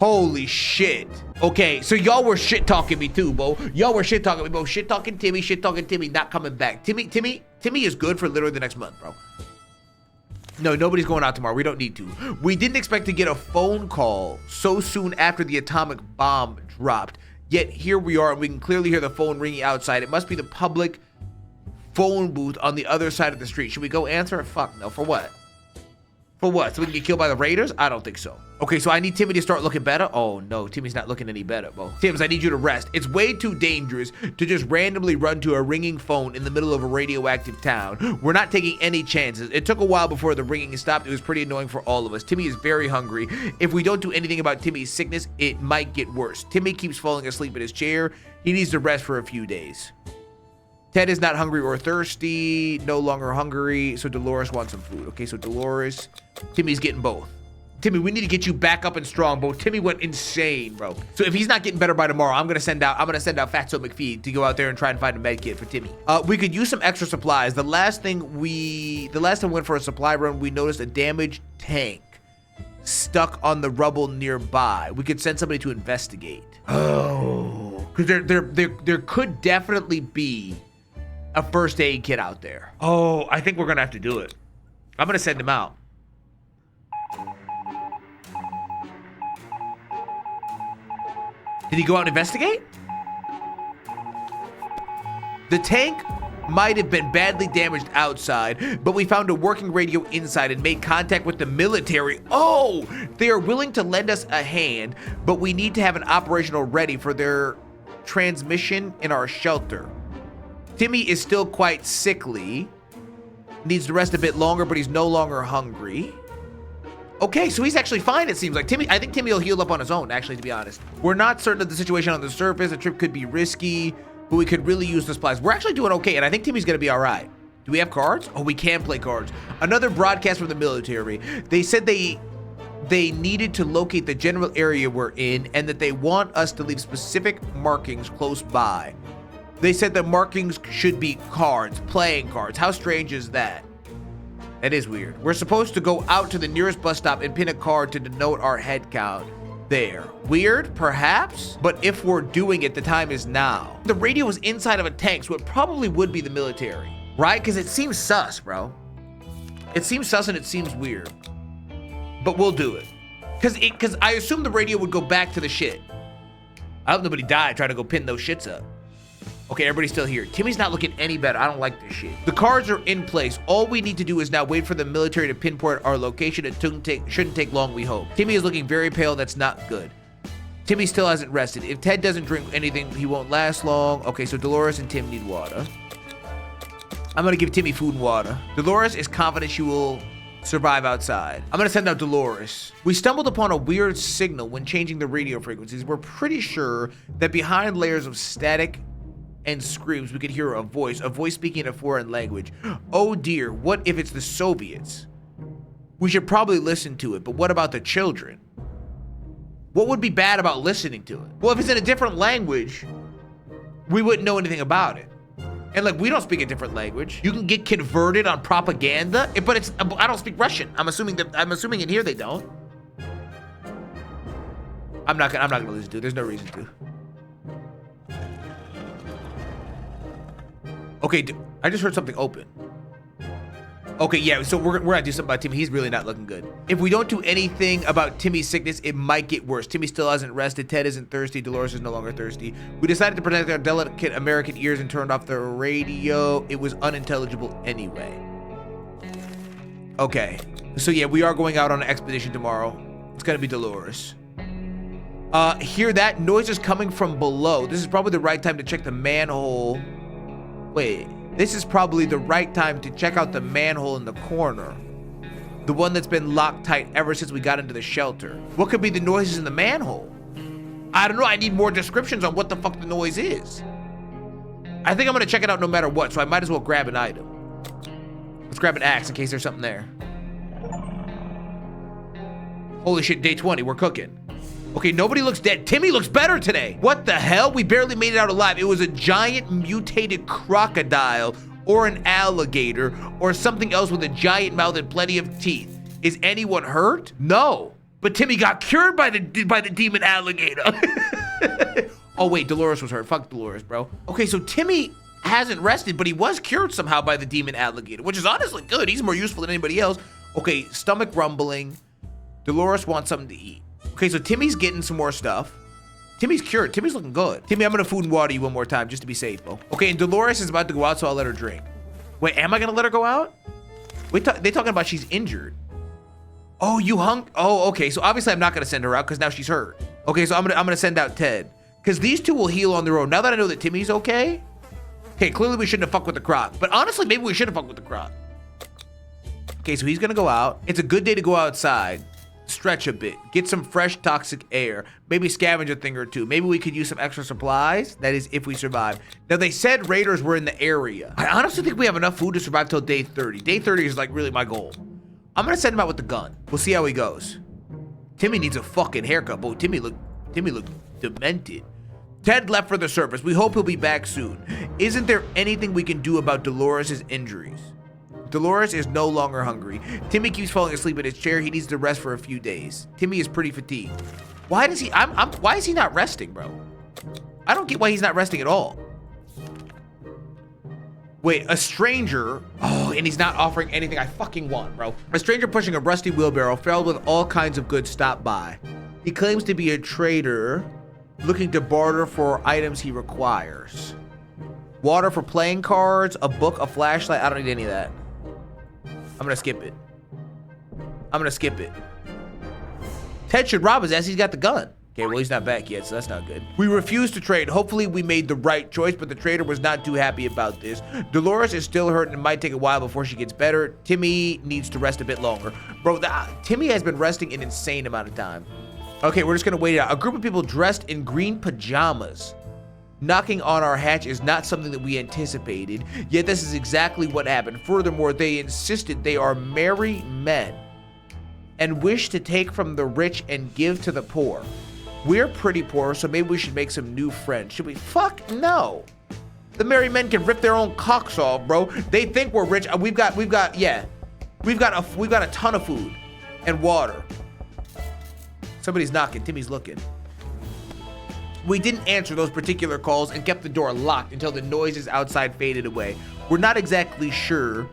Holy shit. Okay, so y'all were shit talking me too, Bo. Y'all were shit talking me, Bo. Shit talking Timmy, not coming back. Timmy is good for literally the next month, bro. No, nobody's going out tomorrow. We don't need to. We didn't expect to get a phone call so soon after the atomic bomb dropped. Yet here we are, and we can clearly hear the phone ringing outside. It must be the public phone booth on the other side of the street. Should we go answer it? Fuck no. For what? For what? So we can get killed by the Raiders? I don't think so. Okay, so I need Timmy to start looking better. Oh no, Timmy's not looking any better, Bo. Timms, I need you to rest. It's way too dangerous to just randomly run to a ringing phone in the middle of a radioactive town. We're not taking any chances. It took a while before the ringing stopped. It was pretty annoying for all of us. Timmy is very hungry. If we don't do anything about Timmy's sickness, it might get worse. Timmy keeps falling asleep in his chair. He needs to rest for a few days. Ted is not hungry or thirsty, no longer hungry, so Dolores wants some food. Okay, so Dolores, Timmy's getting both. Timmy, we need to get you back up and strong, bro. Timmy went insane, bro. So if he's not getting better by tomorrow, I'm gonna send out Fatso McPhee to go out there and try and find a med kit for Timmy. We could use some extra supplies. The last time we went for a supply run, we noticed a damaged tank stuck on the rubble nearby. We could send somebody to investigate. Oh, because there could definitely be a first aid kit out there. Oh, I think we're gonna have to do it. I'm gonna send him out. Did he go out and investigate? The tank might have been badly damaged outside, but we found a working radio inside and made contact with the military. Oh, they are willing to lend us a hand, but we need to have an operational ready for their transmission in our shelter. Timmy is still quite sickly, needs to rest a bit longer, but he's no longer hungry. Okay, so he's actually fine, it seems like. I think Timmy will heal up on his own, actually, to be honest. We're not certain of the situation on the surface. The trip could be risky, but we could really use the supplies. We're actually doing okay, and I think Timmy's gonna be all right. Do we have cards? Oh, we can play cards. Another broadcast from the military. They said they needed to locate the general area we're in, and that they want us to leave specific markings close by. They said the markings should be cards, playing cards. How strange is that? That is weird. We're supposed to go out to the nearest bus stop and pin a card to denote our head count there. Weird, perhaps? But if we're doing it, the time is now. The radio is inside of a tank, so it probably would be the military. Right? Because it seems sus, bro. It seems sus and it seems weird. But we'll do it. Because I assume the radio would go back to the shit. I hope nobody died trying to go pin those shits up. Okay, everybody's still here. Timmy's not looking any better. I don't like this shit. The cards are in place. All we need to do is now wait for the military to pinpoint our location. It shouldn't take long, we hope. Timmy is looking very pale. That's not good. Timmy still hasn't rested. If Ted doesn't drink anything, he won't last long. Okay, so Dolores and Tim need water. I'm gonna give Timmy food and water. Dolores is confident she will survive outside. I'm gonna send out Dolores. We stumbled upon a weird signal when changing the radio frequencies. We're pretty sure that behind layers of static and screams, we could hear a voice speaking a foreign language. Oh dear, what if it's the Soviets? We should probably listen to it, but what about the children? What would be bad about listening to it? Well, if it's in a different language, we wouldn't know anything about it. And like, we don't speak a different language. You can get converted on propaganda, but I don't speak Russian. I'm assuming in here they don't. I'm not gonna listen to it. There's no reason to. Okay, I just heard something open. Okay, yeah, so we're gonna do something about Timmy. He's really not looking good. If we don't do anything about Timmy's sickness, it might get worse. Timmy still hasn't rested. Ted isn't thirsty. Dolores is no longer thirsty. We decided to protect our delicate American ears and turned off the radio. It was unintelligible anyway. Okay, so yeah, we are going out on an expedition tomorrow. It's gonna be Dolores. Hear that? Noise is coming from below. This is probably the right time to check the manhole. Wait, this is probably the right time to check out the manhole in the corner. The one that's been locked tight ever since we got into the shelter. What could be the noises in the manhole? I don't know, I need more descriptions on what the fuck the noise is. I think I'm gonna check it out no matter what, so I might as well grab an item. Let's grab an axe in case there's something there. Holy shit, day 20, we're cooking. Okay, nobody looks dead. Timmy looks better today. What the hell? We barely made it out alive. It was a giant mutated crocodile or an alligator or something else with a giant mouth and plenty of teeth. Is anyone hurt? No. But Timmy got cured by the demon alligator. Oh wait, Dolores was hurt. Fuck Dolores, bro. Okay, so Timmy hasn't rested, but he was cured somehow by the demon alligator, which is honestly good. He's more useful than anybody else. Okay, stomach rumbling. Dolores wants something to eat. Okay, so Timmy's getting some more stuff. Timmy's cured. Timmy's looking good. Timmy, I'm gonna food and water you one more time just to be safe, bro. Okay, and Dolores is about to go out, so I'll let her drink. Wait, am I gonna let her go out? They talking about she's injured. Oh, you hung? Oh, okay. So obviously I'm not gonna send her out because now she's hurt. Okay, so I'm gonna send out Ted because these two will heal on their own. Now that I know that Timmy's okay. Okay, clearly we shouldn't have fucked with the croc, but honestly, maybe we should have fucked with the croc. Okay, so he's gonna go out. It's a good day to go outside. Stretch a bit, get some fresh toxic air, maybe scavenge a thing or two. Maybe we could use some extra supplies. That is if we survive. Now they said raiders were in the area. I honestly think we have enough food to survive till day 30. Day 30 is like really my goal. I'm gonna send him out with the gun. We'll see how he goes. Timmy needs a fucking haircut. Boy, Timmy looked demented. Ted left for the surface. We hope he'll be back soon. Isn't there anything we can do about Dolores' injuries? Dolores is no longer hungry. Timmy keeps falling asleep in his chair. He needs to rest for a few days. Timmy is pretty fatigued. Why does he? Why is he not resting, bro? I don't get why he's not resting at all. Wait, a stranger. Oh, and he's not offering anything I fucking want, bro. A stranger pushing a rusty wheelbarrow filled with all kinds of goods stopped by. He claims to be a trader looking to barter for items he requires. Water for playing cards, a book, a flashlight. I don't need any of that. I'm gonna skip it. Ted should rob his ass. He's got the gun. Okay, well, he's not back yet, so that's not good. We refused to trade. Hopefully, we made the right choice, but the trader was not too happy about this. Dolores is still hurt and it might take a while before she gets better. Timmy needs to rest a bit longer. Bro, Timmy has been resting an insane amount of time. Okay, we're just gonna wait it out. A group of people dressed in green pajamas knocking on our hatch is not something that we anticipated, yet this is exactly what happened. Furthermore, they insisted they are merry men and wish to take from the rich and give to the poor. We're pretty poor, so maybe we should make some new friends. Should we? Fuck no. The merry men can rip their own cocks off, bro. They think we're rich. We've got a ton of food and water. Somebody's knocking. Timmy's looking. We didn't answer those particular calls and kept the door locked until the noises outside faded away. we're not exactly sure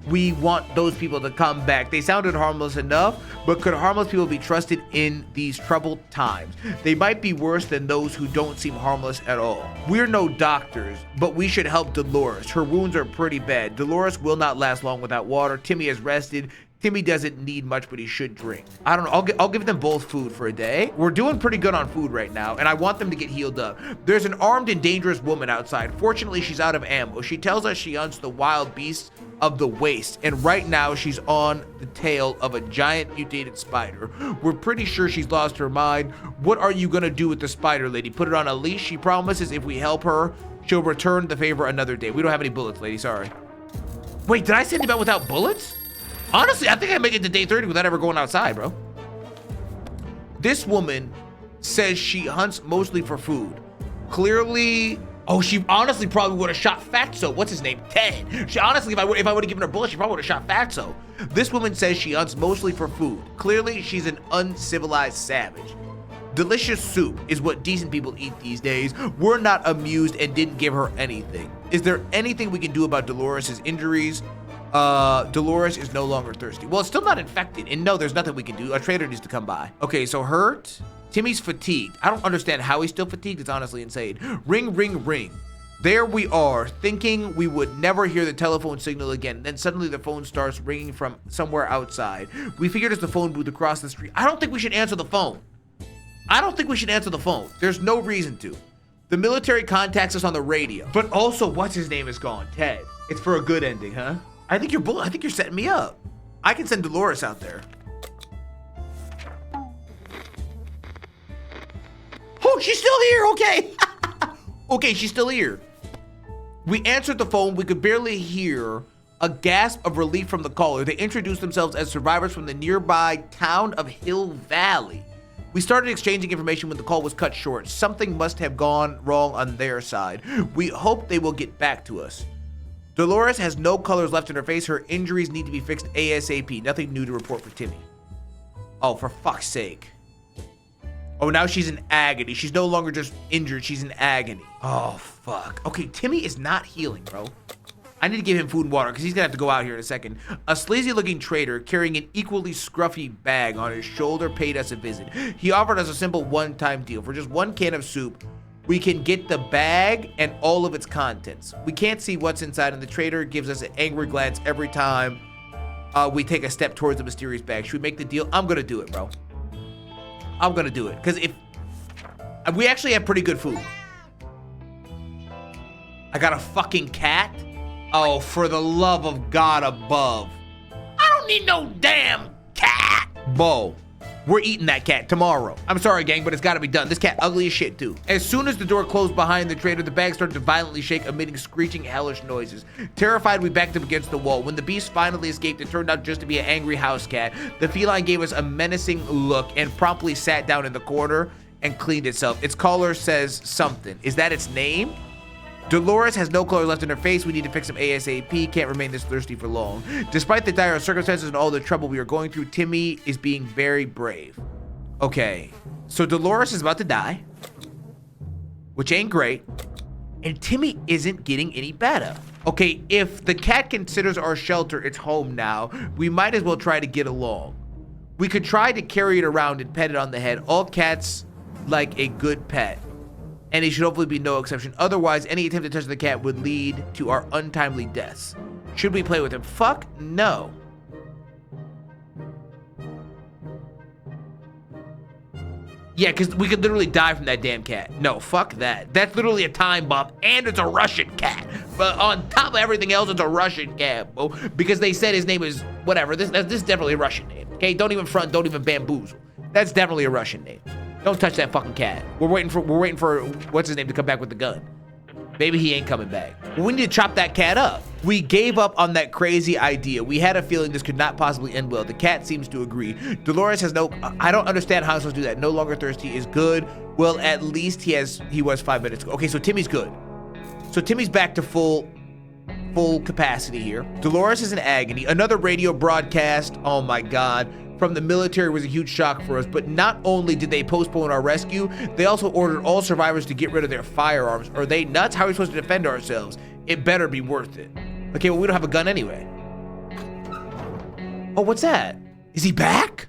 we want those people to come back. They sounded harmless enough, but could harmless people be trusted in these troubled times? They might be worse than those who don't seem harmless at all. We're no doctors, but we should help Dolores. Her wounds are pretty bad. Dolores will not last long without water. Timmy has rested. Timmy doesn't need much, but he should drink. I don't know. I'll give them both food for a day. We're doing pretty good on food right now, and I want them to get healed up. There's an armed and dangerous woman outside. Fortunately, she's out of ammo. She tells us she hunts the wild beasts of the waste, and right now she's on the tail of a giant mutated spider. We're pretty sure she's lost her mind. What are you gonna do with the spider lady? Put it on a leash? She promises if we help her, she'll return the favor another day. We don't have any bullets, lady. Sorry. Wait, did I send him out without bullets? Honestly, I think I make it to day 30 without ever going outside, bro. This woman says she hunts mostly for food. Clearly, oh, she honestly probably would have shot Fatso. What's his name? Ted. She honestly, if I would have given her bullets, she probably would have shot Fatso. This woman says she hunts mostly for food. Clearly, she's an uncivilized savage. Delicious soup is what decent people eat these days. We're not amused and didn't give her anything. Is there anything we can do about Dolores' injuries? Dolores is no longer thirsty. Well, it's still not infected, and no, there's nothing we can do. A trader needs to come by. Okay, so hurt. Timmy's fatigued. I don't understand how he's still fatigued. It's honestly insane. Ring, ring, ring. There we are, thinking we would never hear the telephone signal again. Then suddenly the phone starts ringing from somewhere outside. We figured it's the phone booth across the street. I don't think we should answer the phone. I don't think we should answer the phone. There's no reason to. The military contacts us on the radio. But also, what's his name is gone? Ted. It's for a good ending, huh? I think you're setting me up. I can send Dolores out there. Oh, she's still here. Okay. Okay, she's still here. We answered the phone. We could barely hear a gasp of relief from the caller. They introduced themselves as survivors from the nearby town of Hill Valley. We started exchanging information when the call was cut short. Something must have gone wrong on their side. We hope they will get back to us. Dolores has no colors left in her face. Her injuries need to be fixed ASAP. Nothing new to report for Timmy. Oh, for fuck's sake. Oh, now she's in agony. She's no longer just injured. She's in agony. Oh, fuck. Okay, Timmy is not healing, bro. I need to give him food and water because he's going to have to go out here in a second. A sleazy-looking trader carrying an equally scruffy bag on his shoulder paid us a visit. He offered us a simple one-time deal. For just one can of soup, we can get the bag and all of its contents. We can't see what's inside, and the trader gives us an angry glance every time we take a step towards the mysterious bag. Should we make the deal? I'm gonna do it, bro. I'm gonna do it, because if we actually have pretty good food. I got a fucking cat? Oh, for the love of God above. I don't need no damn cat. Bo. We're eating that cat tomorrow. I'm sorry, gang, but it's gotta be done. This cat ugly as shit, too. As soon as the door closed behind the trader, the bag started to violently shake, emitting screeching, hellish noises. Terrified, we backed up against the wall. When the beast finally escaped, it turned out just to be an angry house cat. The feline gave us a menacing look and promptly sat down in the corner and cleaned itself. Its collar says something. Is that its name? Dolores has no color left in her face. We need to fix him ASAP. Can't remain this thirsty for long. Despite the dire circumstances and all the trouble we are going through, Timmy is being very brave. Okay, so Dolores is about to die, which ain't great, and Timmy isn't getting any better. Okay, if the cat considers our shelter its home now, we might as well try to get along. We could try to carry it around and pet it on the head. All cats like a good pet, and he should hopefully be no exception. Otherwise, any attempt to touch the cat would lead to our untimely deaths. Should we play with him? Fuck no. Yeah, because we could literally die from that damn cat. No, fuck that. That's literally a time bomb, and it's a Russian cat. But on top of everything else, it's a Russian cat, bro. Because they said his name is whatever. This is definitely a Russian name. Okay, don't even front, don't even bamboozle. That's definitely a Russian name. Don't touch that fucking cat. We're waiting for what's his name to come back with the gun. Maybe he ain't coming back. Well, we need to chop that cat up. We gave up on that crazy idea. We had a feeling this could not possibly end well. The cat seems to agree. Dolores has no, I don't understand how I'm supposed to do that. No longer thirsty is good. Well, at least he was 5 minutes ago. Okay, so Timmy's good. So Timmy's back to full capacity here. Dolores is in agony. Another radio broadcast, oh my God, from the military was a huge shock for us, but not only did they postpone our rescue, they also ordered all survivors to get rid of their firearms. Are they nuts? How are we supposed to defend ourselves? It better be worth it. Okay, well, we don't have a gun anyway. Oh, what's that? Is he back?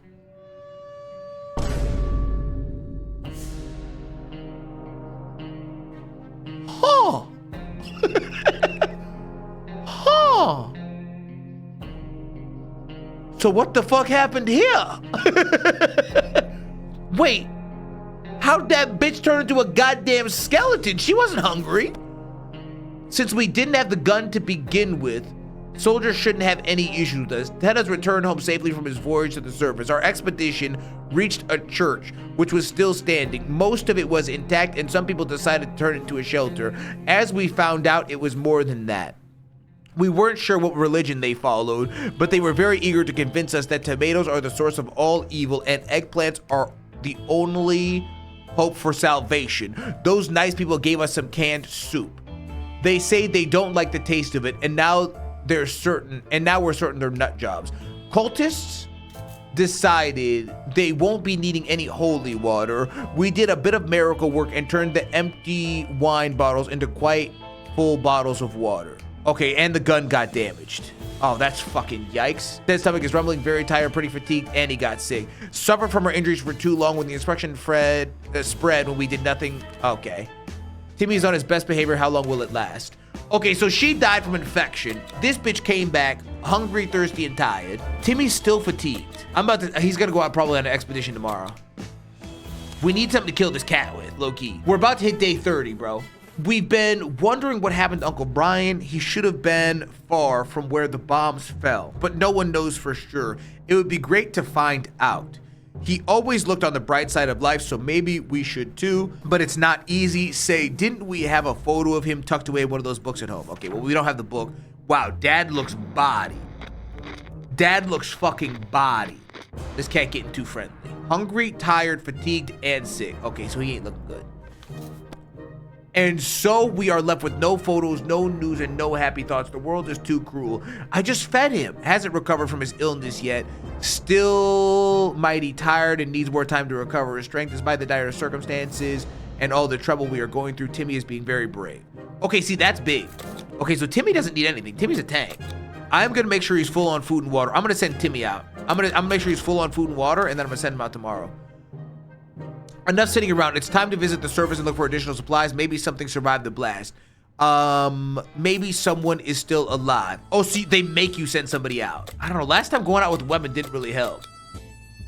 Huh. Huh. So what the fuck happened here? Wait, how'd that bitch turn into a goddamn skeleton? She wasn't hungry. Since we didn't have the gun to begin with, soldiers shouldn't have any issue with us. Ted has returned home safely from his voyage to the surface. Our expedition reached a church, which was still standing. Most of it was intact, and some people decided to turn it into a shelter. As we found out, it was more than that. We weren't sure what religion they followed, but they were very eager to convince us that tomatoes are the source of all evil and eggplants are the only hope for salvation. Those nice people gave us some canned soup. They say they don't like the taste of it, and now we're certain they're nut jobs. Cultists decided they won't be needing any holy water. We did a bit of miracle work and turned the empty wine bottles into quite full bottles of water. Okay, and the gun got damaged. Oh, that's fucking yikes. Ted's stomach is rumbling, very tired, pretty fatigued, and he got sick. Suffered from our injuries for too long when the infection spread when we did nothing. Okay. Timmy's on his best behavior. How long will it last? Okay, so she died from infection. This bitch came back hungry, thirsty, and tired. Timmy's still fatigued. He's gonna go out probably on an expedition tomorrow. We need something to kill this cat with, low key. We're about to hit day 30, bro. We've been wondering what happened to Uncle Brian. He should have been far from where the bombs fell, but no one knows for sure. It would be great to find out. He always looked on the bright side of life, so maybe we should too, but it's not easy. Say, didn't we have a photo of him tucked away in one of those books at home? Okay, well, we don't have the book. Wow, Dad looks body. Dad looks fucking body. This cat getting too friendly. Hungry, tired, fatigued, and sick. Okay, so he ain't looking good. And so we are left with no photos, no news, and no happy thoughts. The world is too cruel. I just fed him. Hasn't recovered from his illness yet. Still mighty tired and needs more time to recover his strength despite the dire circumstances and all the trouble we are going through. Timmy is being very brave. Okay, see, that's big. Okay, so Timmy doesn't need anything. Timmy's a tank. I'm gonna make sure he's full on food and water. I'm gonna send Timmy out. I'm gonna make sure he's full on food and water, and then I'm gonna send him out tomorrow. Enough sitting around. It's time to visit the surface and look for additional supplies. Maybe something survived the blast. Maybe someone is still alive. Oh, see, they make you send somebody out. I don't know. Last time going out with a weapon didn't really help.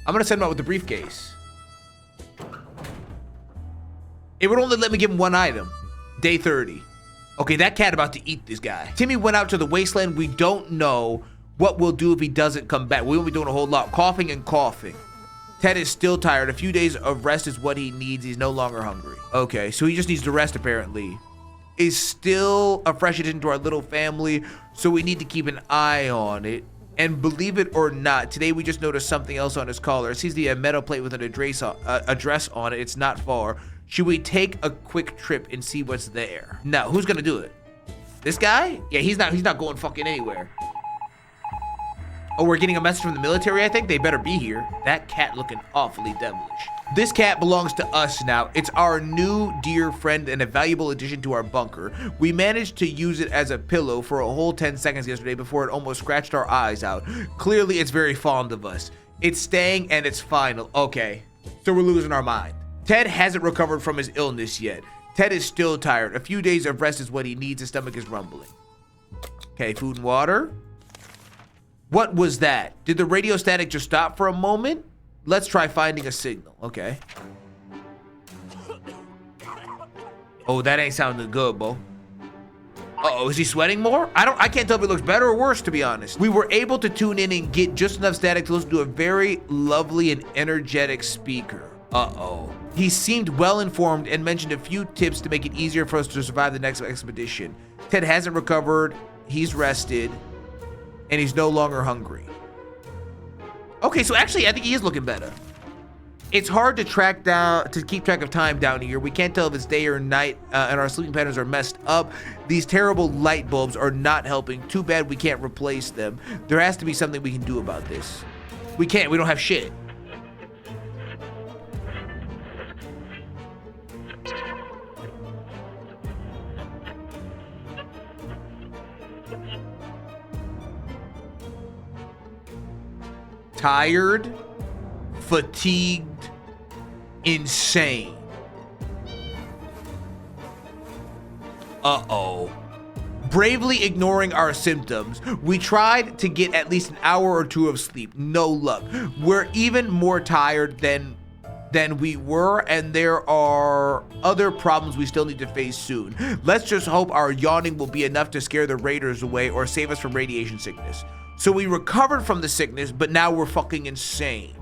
I'm gonna send him out with the briefcase. It would only let me give him one item. Day 30. Okay, that cat about to eat this guy. Timmy went out to the wasteland. We don't know what we'll do if he doesn't come back. We won't be doing a whole lot. Coughing and coughing. Ted is still tired. A few days of rest is what he needs. He's no longer hungry. Okay, so he just needs to rest apparently. Is still a fresh addition to our little family, so we need to keep an eye on it. And believe it or not, today we just noticed something else on his collar. It seems to be a metal plate with an address on it. It's not far. Should we take a quick trip and see what's there? No, who's gonna do it? This guy? Yeah, he's not going fucking anywhere. Oh, we're getting a message from the military, I think. They better be here. That cat looking awfully devilish. This cat belongs to us now. It's our new dear friend and a valuable addition to our bunker. We managed to use it as a pillow for a whole 10 seconds yesterday before it almost scratched our eyes out. Clearly, it's very fond of us. It's staying and it's final. Okay, so we're losing our mind. Ted hasn't recovered from his illness yet. Ted is still tired. A few days of rest is what he needs. His stomach is rumbling. Okay, food and water. What was that? Did the radio static just stop for a moment? Let's try finding a signal. Okay. Oh, that ain't sounding good, Bo. Uh-oh, is he sweating more? I can't tell if it looks better or worse, to be honest. We were able to tune in and get just enough static to listen to a very lovely and energetic speaker. Uh-oh. He seemed well informed and mentioned a few tips to make it easier for us to survive the next expedition. Ted hasn't recovered, he's rested, and he's no longer hungry. Okay, so actually I think he is looking better. It's hard to keep track of time down here. We can't tell if it's day or night, and our sleeping patterns are messed up. These terrible light bulbs are not helping. Too bad we can't replace them. There has to be something we can do about this. We can't, we don't have shit. tired, fatigued, insane. Uh-oh. Bravely ignoring our symptoms, we tried to get at least an hour or two of sleep. No luck. We're even more tired than we were, and there are other problems we still need to face soon. Let's just hope our yawning will be enough to scare the raiders away or save us from radiation sickness. So we recovered from the sickness, but now we're fucking insane.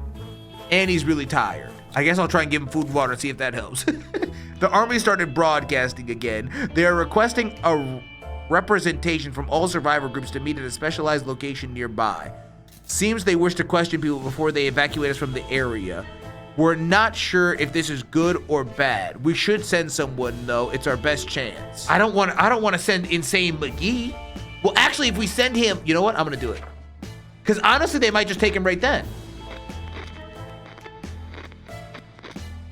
And he's really tired. I guess I'll try and give him food and water and see if that helps. The army started broadcasting again. They are requesting a representation from all survivor groups to meet at a specialized location nearby. Seems they wish to question people before they evacuate us from the area. We're not sure if this is good or bad. We should send someone though. It's our best chance. I don't want to send Insane McGee. Well, actually, if we send him, you know what? I'm gonna do it. Because honestly, they might just take him right then.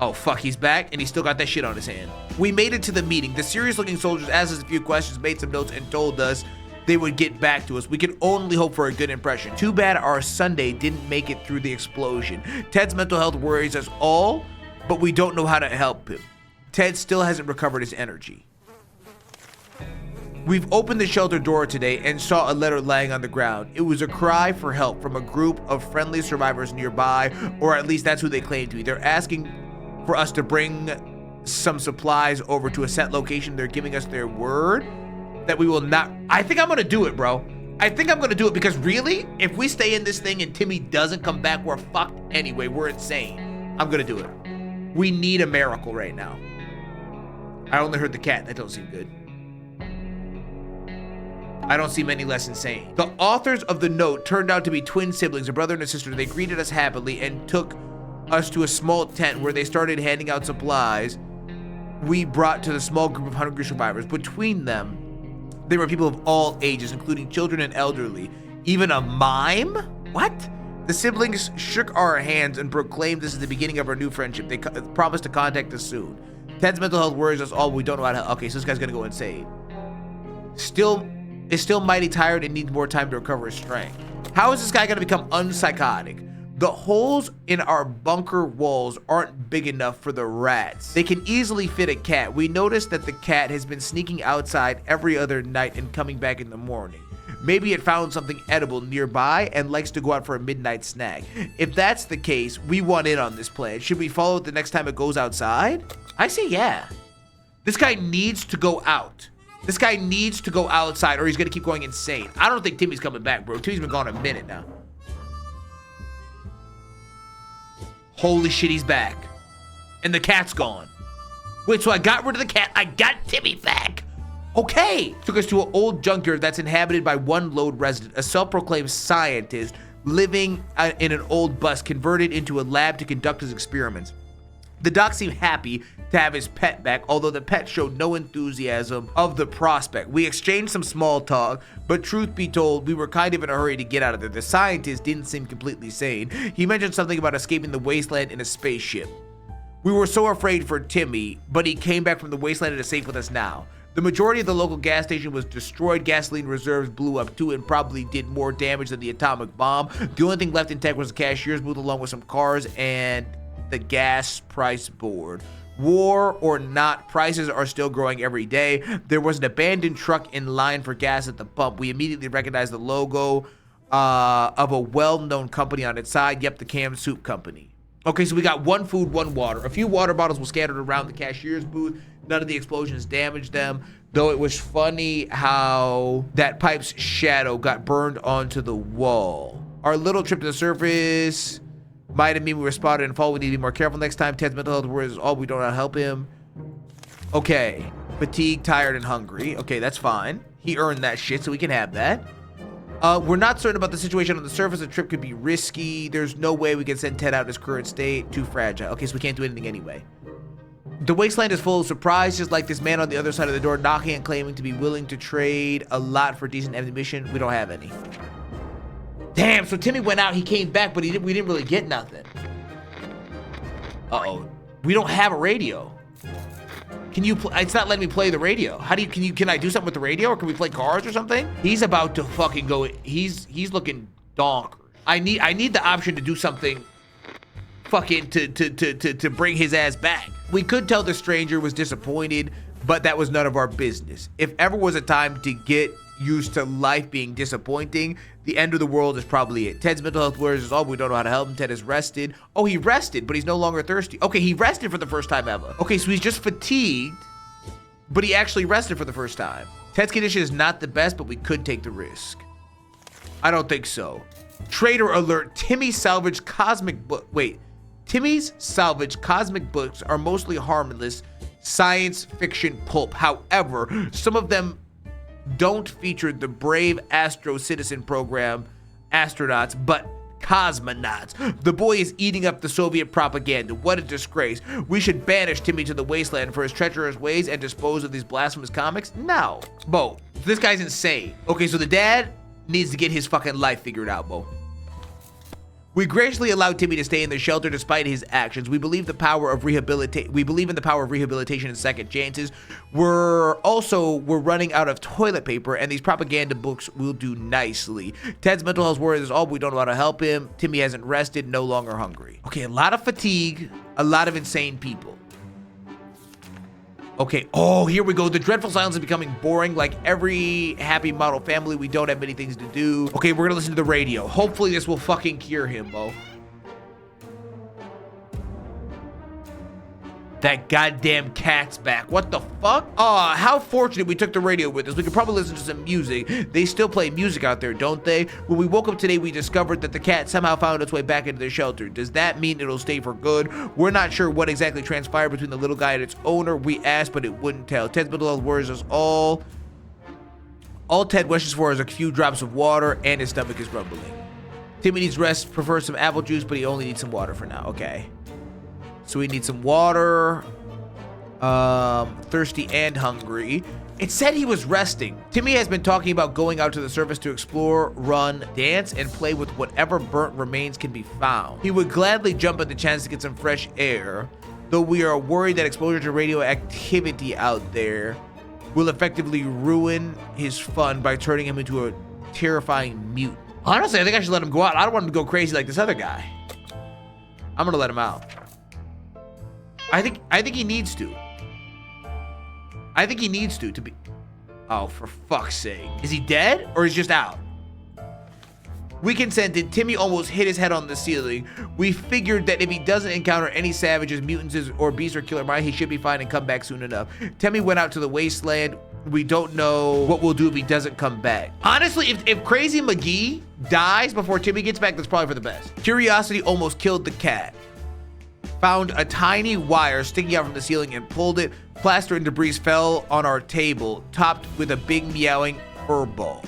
Oh, fuck, he's back, and he's still got that shit on his hand. We made it to the meeting. The serious-looking soldiers asked us a few questions, made some notes, and told us they would get back to us. We can only hope for a good impression. Too bad our Sunday didn't make it through the explosion. Ted's mental health worries us all, but we don't know how to help him. Ted still hasn't recovered his energy. We've opened the shelter door today and saw a letter lying on the ground. It was a cry for help from a group of friendly survivors nearby, or at least that's who they claim to be. They're asking for us to bring some supplies over to a set location. They're giving us their word that we will not. I think I'm gonna do it, bro. I think I'm gonna do it because really, if we stay in this thing and Timmy doesn't come back, we're fucked anyway. We're insane. I'm gonna do it. We need a miracle right now. I only heard the cat. That don't seem good. I don't seem any less insane. The authors of the note turned out to be twin siblings, a brother and a sister. They greeted us happily and took us to a small tent where they started handing out supplies we brought to the small group of hungry survivors. Between them, there were people of all ages, including children and elderly. Even a mime? What? The siblings shook our hands and proclaimed this is the beginning of our new friendship. They promised to contact us soon. Ted's mental health worries us all. We don't know how to. Okay, so this guy's gonna go insane. Is still mighty tired and needs more time to recover his strength. How is this guy gonna become unpsychotic? The holes in our bunker walls aren't big enough for the rats. They can easily fit a cat. We noticed that the cat has been sneaking outside every other night and coming back in the morning. Maybe it found something edible nearby and likes to go out for a midnight snack. If that's the case, we want in on this plan. Should we follow it the next time it goes outside? I say yeah. This guy needs to go out. This guy needs to go outside or he's gonna keep going insane. I don't think Timmy's coming back, bro. Timmy's been gone a minute now. Holy shit, he's back. And the cat's gone. Wait, so I got rid of the cat. I got Timmy back. Okay. Took us to an old junkyard that's inhabited by one lone resident, a self-proclaimed scientist living in an old bus converted into a lab to conduct his experiments. The doc seemed happy to have his pet back, although the pet showed no enthusiasm of the prospect. We exchanged some small talk, but truth be told, we were kind of in a hurry to get out of there. The scientist didn't seem completely sane. He mentioned something about escaping the wasteland in a spaceship. We were so afraid for Timmy, but he came back from the wasteland and is safe with us now. The majority of the local gas station was destroyed. Gasoline reserves blew up too and probably did more damage than the atomic bomb. The only thing left intact was the cashier's booth along with some cars and the gas price board. War or not, prices are still growing every day. There was an abandoned truck in line for gas at the pump. We immediately recognized the logo of a well-known company on its side. Yep, the Canned Soup Company. Okay, so we got one food, one water. A few water bottles were scattered around the cashier's booth. None of the explosions damaged them, though it was funny how that pipe's shadow got burned onto the wall. Our little trip to the surface might have mean we were spotted and fall. We need to be more careful next time. Ted's mental health worries all. We don't know how to help him. Okay. Fatigued, tired, and hungry. Okay, that's fine. He earned that shit, so we can have that. We're not certain about the situation on the surface. The trip could be risky. There's no way we can send Ted out in his current state. Too fragile. Okay, so we can't do anything anyway. The wasteland is full of surprise, just like this man on the other side of the door knocking and claiming to be willing to trade a lot for decent ammunition. We don't have any. Damn, so Timmy went out, he came back, but we didn't really get nothing. Uh-oh. We don't have a radio. Can you it's not letting me play the radio. How do you can I do something with the radio or can we play cards or something? He's about to fucking go. He's looking donkers. I need the option to do something fucking to bring his ass back. We could tell the stranger was disappointed, but that was none of our business. If ever was a time to get used to life being disappointing, the end of the world is probably it. Ted's mental health worries is all. We don't know how to help him. Ted is rested. Oh, he rested, but he's no longer thirsty. Okay, he rested for the first time ever. Okay, so he's just fatigued, but he actually rested for the first time. Ted's condition is not the best, but we could take the risk. I don't think so. Trader alert, Timmy's salvaged cosmic book. Wait, Timmy's salvaged cosmic books are mostly harmless science fiction pulp. However, some of them don't feature the brave Astro Citizen program astronauts, but cosmonauts. The boy is eating up the Soviet propaganda. What a disgrace. We should banish Timmy to the wasteland for his treacherous ways and dispose of these blasphemous comics? No. Bo, this guy's insane. Okay, so the dad needs to get his fucking life figured out, Bo. We graciously allowed Timmy to stay in the shelter despite his actions. We believe in the power of rehabilitation and second chances. We're running out of toilet paper, and these propaganda books will do nicely. Ted's mental health worries is all. We don't know how to help him. Timmy hasn't rested, no longer hungry. Okay, a lot of fatigue, a lot of insane people. Okay, oh, here we go. The dreadful silence is becoming boring. Like every happy model family, we don't have many things to do. Okay, we're gonna listen to the radio. Hopefully this will fucking cure him, Bo. That goddamn cat's back. What the fuck? Aw, how fortunate we took the radio with us. We could probably listen to some music. They still play music out there, don't they? When we woke up today, we discovered that the cat somehow found its way back into the shelter. Does that mean it'll stay for good? We're not sure what exactly transpired between the little guy and its owner. We asked, but it wouldn't tell. Ted's mental health worries us all. All Ted wishes for is a few drops of water, and his stomach is rumbling. Timmy needs rest, prefers some apple juice, but he only needs some water for now. Okay. So we need some water, thirsty and hungry. It said he was resting. Timmy has been talking about going out to the surface to explore, run, dance, and play with whatever burnt remains can be found. He would gladly jump at the chance to get some fresh air, though we are worried that exposure to radioactivity out there will effectively ruin his fun by turning him into a terrifying mutant. Honestly, I think I should let him go out. I don't want him to go crazy like this other guy. I'm gonna let him out. I think he needs to. I think he needs to be. Oh, for fuck's sake. Is he dead or is he just out? We consented. Timmy almost hit his head on the ceiling. We figured that if he doesn't encounter any savages, mutants, or beasts or killer mine, he should be fine and come back soon enough. Timmy went out to the wasteland. We don't know what we'll do if he doesn't come back. Honestly, if Crazy McGee dies before Timmy gets back, that's probably for the best. Curiosity almost killed the cat. Found a tiny wire sticking out from the ceiling and pulled it. Plaster and debris fell on our table, topped with a big meowing fur ball.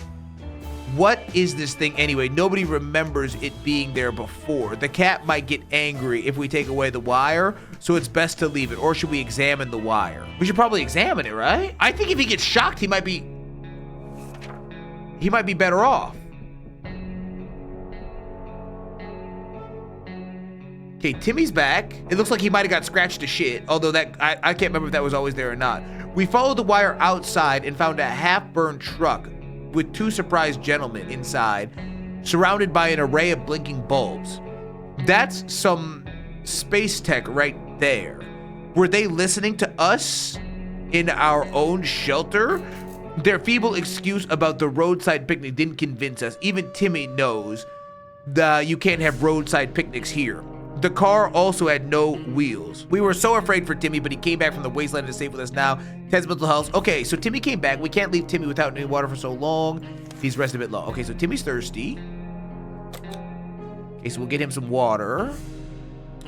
What is this thing anyway? Nobody remembers it being there before. The cat might get angry if we take away the wire, so it's best to leave it. Or should we examine the wire? We should probably examine it, right? I think if he gets shocked, he might be better off. Okay, Timmy's back. It looks like he might have got scratched to shit, although that I can't remember if that was always there or not. We followed the wire outside and found a half-burned truck with two surprised gentlemen inside, surrounded by an array of blinking bulbs. That's some space tech right there. Were they listening to us in our own shelter? Their feeble excuse about the roadside picnic didn't convince us. Even Timmy knows that you can't have roadside picnics here. The car also had no wheels. We were so afraid for Timmy, but he came back from the wasteland and is safe with us now. Ted's mental health. Okay, so Timmy came back. We can't leave Timmy without any water for so long. He's rested a bit long. Okay, so Timmy's thirsty. Okay, so we'll get him some water.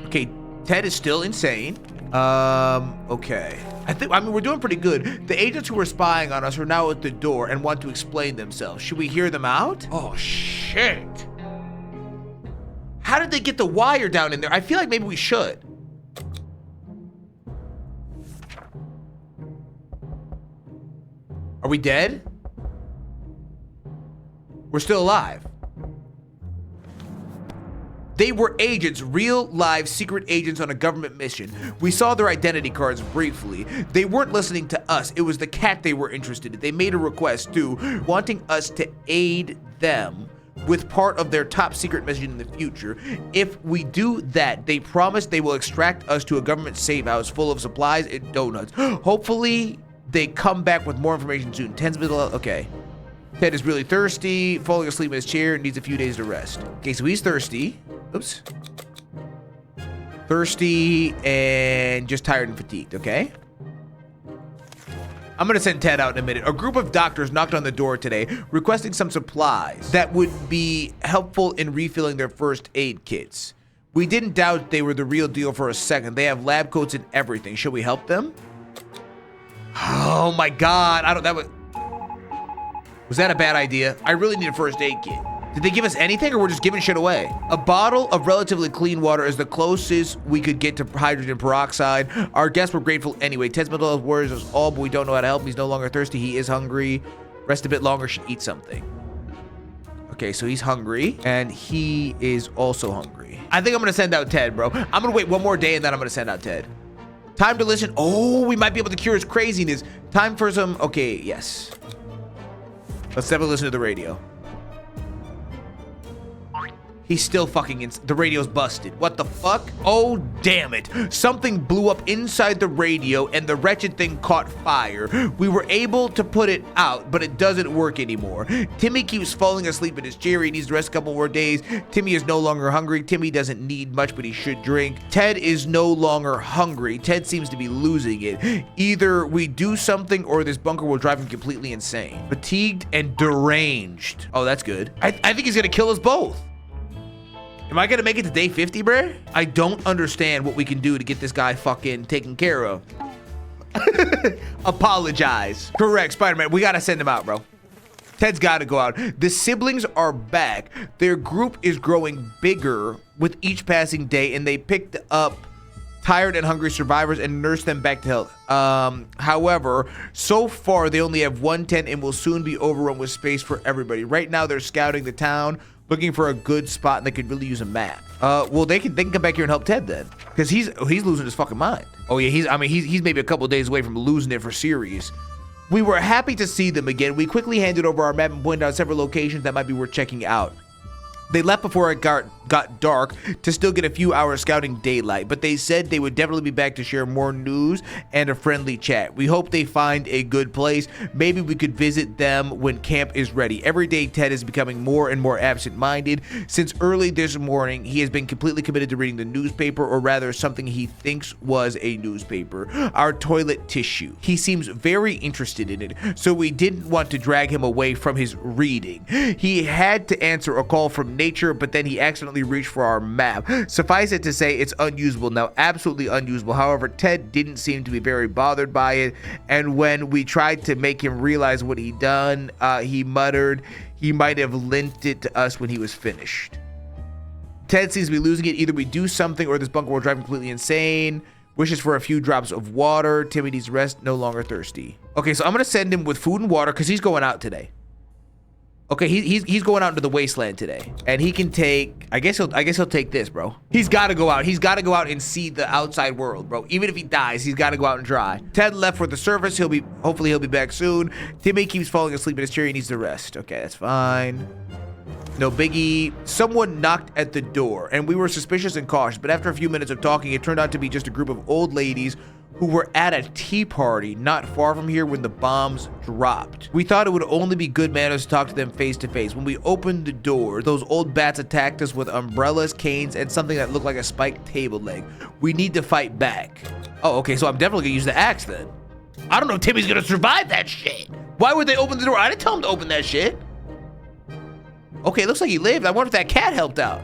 Okay, Ted is still insane. Okay. I mean, we're doing pretty good. The agents who were spying on us are now at the door and want to explain themselves. Should we hear them out? Oh, shit. How did they get the wire down in there? I feel like maybe we should. Are we dead? We're still alive. They were agents, real live secret agents on a government mission. We saw their identity cards briefly. They weren't listening to us. It was the cat they were interested in. They made a request too, wanting us to aid them with part of their top secret message in the future. If we do that, they promise they will extract us to a government safe house full of supplies and donuts. Hopefully, they come back with more information soon. Ted's middle. Okay. Ted is really thirsty, falling asleep in his chair, needs a few days to rest. Okay, so he's thirsty. Oops. Thirsty and just tired and fatigued, okay? I'm gonna send Ted out in a minute. A group of doctors knocked on the door today, requesting some supplies that would be helpful in refilling their first aid kits. We didn't doubt they were the real deal for a second. They have lab coats and everything. Should we help them? Oh my God, was that a bad idea? I really need a first aid kit. Did they give us anything or we're just giving shit away? A bottle of relatively clean water is the closest we could get to hydrogen peroxide. Our guests were grateful anyway. Ted's mental health worries us all, but we don't know how to help him. He's no longer thirsty. He is hungry. Rest a bit longer, should eat something. Okay, so he's hungry and he is also hungry. I think I'm gonna send out Ted, bro. I'm gonna wait one more day and then I'm gonna send out Ted. Time to listen. Oh, we might be able to cure his craziness. Time for some, okay, yes. Let's definitely listen to the radio. He's still fucking the radio's busted. What the fuck? Oh, damn it. Something blew up inside the radio and the wretched thing caught fire. We were able to put it out, but it doesn't work anymore. Timmy keeps falling asleep in his chair. He needs to rest a couple more days. Timmy is no longer hungry. Timmy doesn't need much, but he should drink. Ted is no longer hungry. Ted seems to be losing it. Either we do something or this bunker will drive him completely insane. Fatigued and deranged. Oh, that's good. I think he's gonna kill us both. Am I gonna make it to day 50, bruh? I don't understand what we can do to get this guy fucking taken care of. Apologize. Correct, Spider-Man. We gotta send him out, bro. Ted's gotta go out. The siblings are back. Their group is growing bigger with each passing day, and they picked up tired and hungry survivors and nursed them back to health. However, so far they only have one tent and will soon be overrun with space for everybody. Right now they're scouting the town, looking for a good spot, and they could really use a map. Well, they can come back here and help Ted then, because he's losing his fucking mind. Oh yeah, he's maybe a couple days away from losing it for serious. We were happy to see them again. We quickly handed over our map and pointed out several locations that might be worth checking out. They left before it got dark to still get a few hours scouting daylight, but they said they would definitely be back to share more news and a friendly chat. We hope they find a good place. Maybe we could visit them when camp is ready. Every day, Ted is becoming more and more absent-minded. Since early this morning, he has been completely committed to reading the newspaper, or rather something he thinks was a newspaper, our toilet tissue. He seems very interested in it, so we didn't want to drag him away from his reading. He had to answer a call from nature, but then he accidentally reached for our map. Suffice it to say, it's unusable now, absolutely unusable. However, Ted didn't seem to be very bothered by it, and when we tried to make him realize what he'd done, he muttered he might have lent it to us when he was finished. Ted seems to be losing it. Either we do something or this bunker will drive him completely insane. Wishes for a few drops of water. Timmy needs rest, no longer thirsty. Okay, so I'm gonna send him with food and water because he's going out today. Okay, he's going out into the wasteland today, and he can take. I guess he'll take this, bro. He's got to go out. He's got to go out and see the outside world, bro. Even if he dies, he's got to go out and try. Ted left for the surface. Hopefully he'll be back soon. Timmy keeps falling asleep in his chair. He needs to rest. Okay, that's fine. No biggie. Someone knocked at the door, and we were suspicious and cautious. But after a few minutes of talking, it turned out to be just a group of old ladies who were at a tea party not far from here when the bombs dropped. We thought it would only be good manners to talk to them face to face. When we opened the door, those old bats attacked us with umbrellas, canes, and something that looked like a spiked table leg. We need to fight back. Oh, okay, so I'm definitely gonna use the axe then. I don't know if Timmy's gonna survive that shit. Why would they open the door? I didn't tell him to open that shit. Okay, it looks like he lived. I wonder if that cat helped out.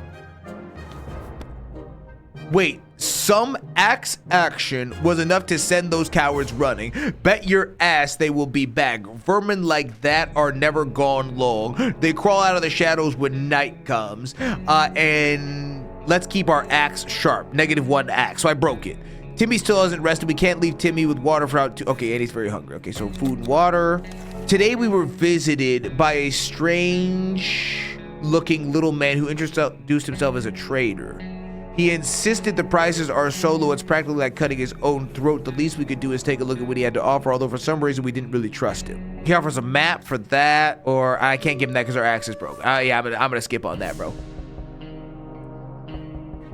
Wait, some axe action was enough to send those cowards running. Bet your ass they will be back. Vermin like that are never gone long. They crawl out of the shadows when night comes. And let's keep our axe sharp. -1 axe. So I broke it. Timmy still hasn't rested. We can't leave Timmy with water for out. Okay, and he's very hungry. Okay, so food and water. Today we were visited by a strange looking little man who introduced himself as a trader. He insisted the prices are so low it's practically like cutting his own throat. The least we could do is take a look at what he had to offer, although for some reason we didn't really trust him. He offers a map for that, or I can't give him that because our axe is broke. Yeah, I'm gonna skip on that, bro.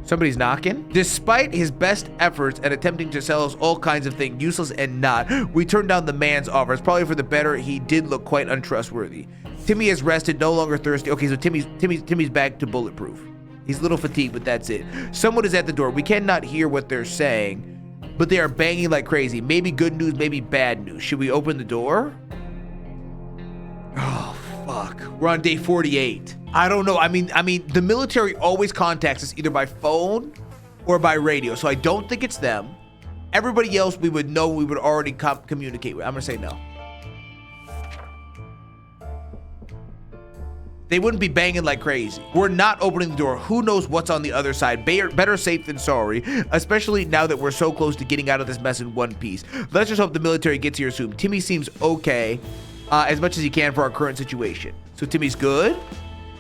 Somebody's knocking. Despite his best efforts at attempting to sell us all kinds of things, useless and not, we turned down the man's offer. It's probably for the better. He did look quite untrustworthy. Timmy has rested, no longer thirsty. Okay, so Timmy's back to bulletproof. He's a little fatigued, but that's it. Someone is at the door. We cannot hear what they're saying, but they are banging like crazy. Maybe good news, maybe bad news. Should we open the door? Oh, fuck. We're on day 48. I don't know. I mean, the military always contacts us either by phone or by radio, so I don't think it's them. Everybody else we would know, we would already communicate with. I'm gonna say no. They wouldn't be banging like crazy. We're not opening the door. Who knows what's on the other side? Better safe than sorry, especially now that we're so close to getting out of this mess in one piece. Let's just hope the military gets here soon. Timmy seems okay, as much as he can for our current situation. So Timmy's good?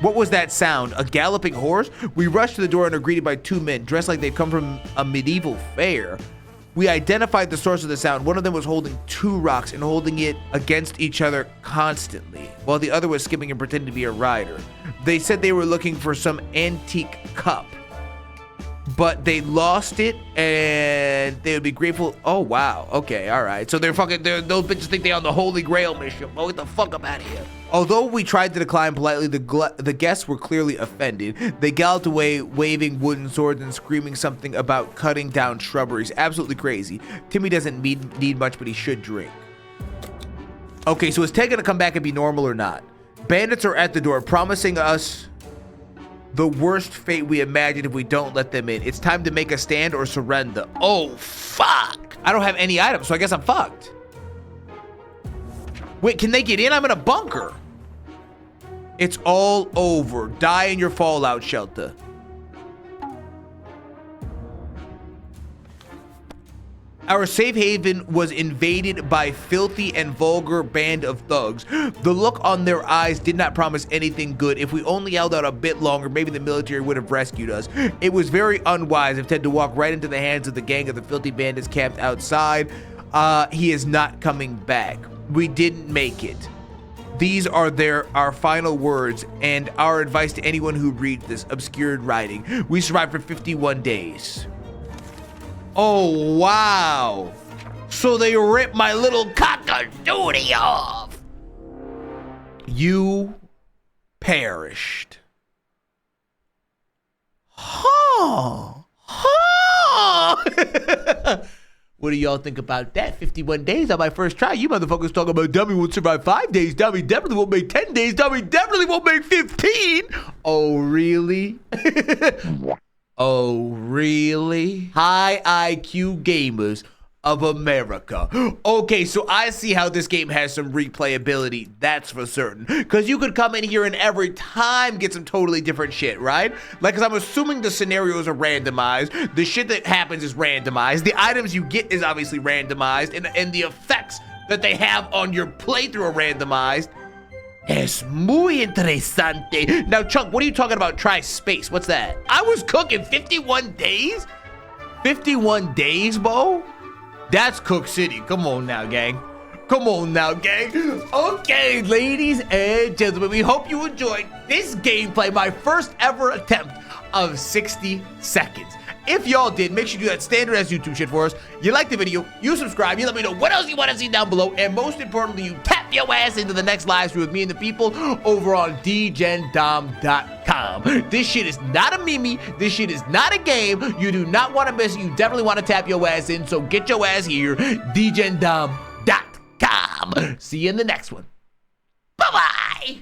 What was that sound? A galloping horse? We rushed to the door and are greeted by two men dressed like they'd come from a medieval fair. We identified the source of the sound. One of them was holding two rocks and holding it against each other constantly, while the other was skipping and pretending to be a rider. They said they were looking for some antique cup, but they lost it and they would be grateful. Oh, wow. Okay, all right. So those bitches think they're on the Holy Grail mission. Oh, get the fuck up out of here. Although we tried to decline politely, the guests were clearly offended. They galloped away, waving wooden swords and screaming something about cutting down shrubberies. Absolutely crazy. Timmy doesn't need much, but he should drink. Okay, so is Ted gonna come back and be normal or not? Bandits are at the door, promising us the worst fate we imagined if we don't let them in. It's time to make a stand or surrender. Oh, fuck. I don't have any items, so I guess I'm fucked. Wait, can they get in? I'm in a bunker. It's all over. Die in your fallout shelter. Our safe haven was invaded by filthy and vulgar band of thugs. The look on their eyes did not promise anything good. If we only held out a bit longer, maybe the military would have rescued us. It was very unwise of Ted to walk right into the hands of the gang of the filthy bandits camped outside. He is not coming back. We didn't make it. These are our final words and our advice to anyone who reads this obscured writing. We survived for 51 days. Oh, wow. So they ripped my little cock-a-doodie off. You perished. Huh. What do y'all think about that? 51 days on my first try. You motherfuckers talking about dummy won't survive 5 days. Dummy definitely won't make 10 days. Dummy definitely won't make 15. Oh, really? Oh, really? High IQ gamers of America. Okay, so I see how this game has some replayability, that's for certain. Because you could come in here and every time get some totally different shit, right? Like, because I'm assuming the scenarios are randomized, the shit that happens is randomized, the items you get is obviously randomized, and the effects that they have on your playthrough are randomized. Es muy interesante. Now, Chunk, what are you talking about? Try space. What's that? I was cooking 51 days? 51 days, Bo? That's Cook City. Come on now, gang. Come on now, gang. Okay, ladies and gentlemen, we hope you enjoyed this gameplay, my first ever attempt of 60 seconds. If y'all did, make sure you do that standard as YouTube shit for us. You like the video, you subscribe, you let me know what else you want to see down below, and most importantly, you tap your ass into the next live stream with me and the people over on dgendom.com. This shit is not a meme. This shit is not a game. You do not want to miss it. You definitely want to tap your ass in, so get your ass here, dgendom.com. See you in the next one. Bye-bye.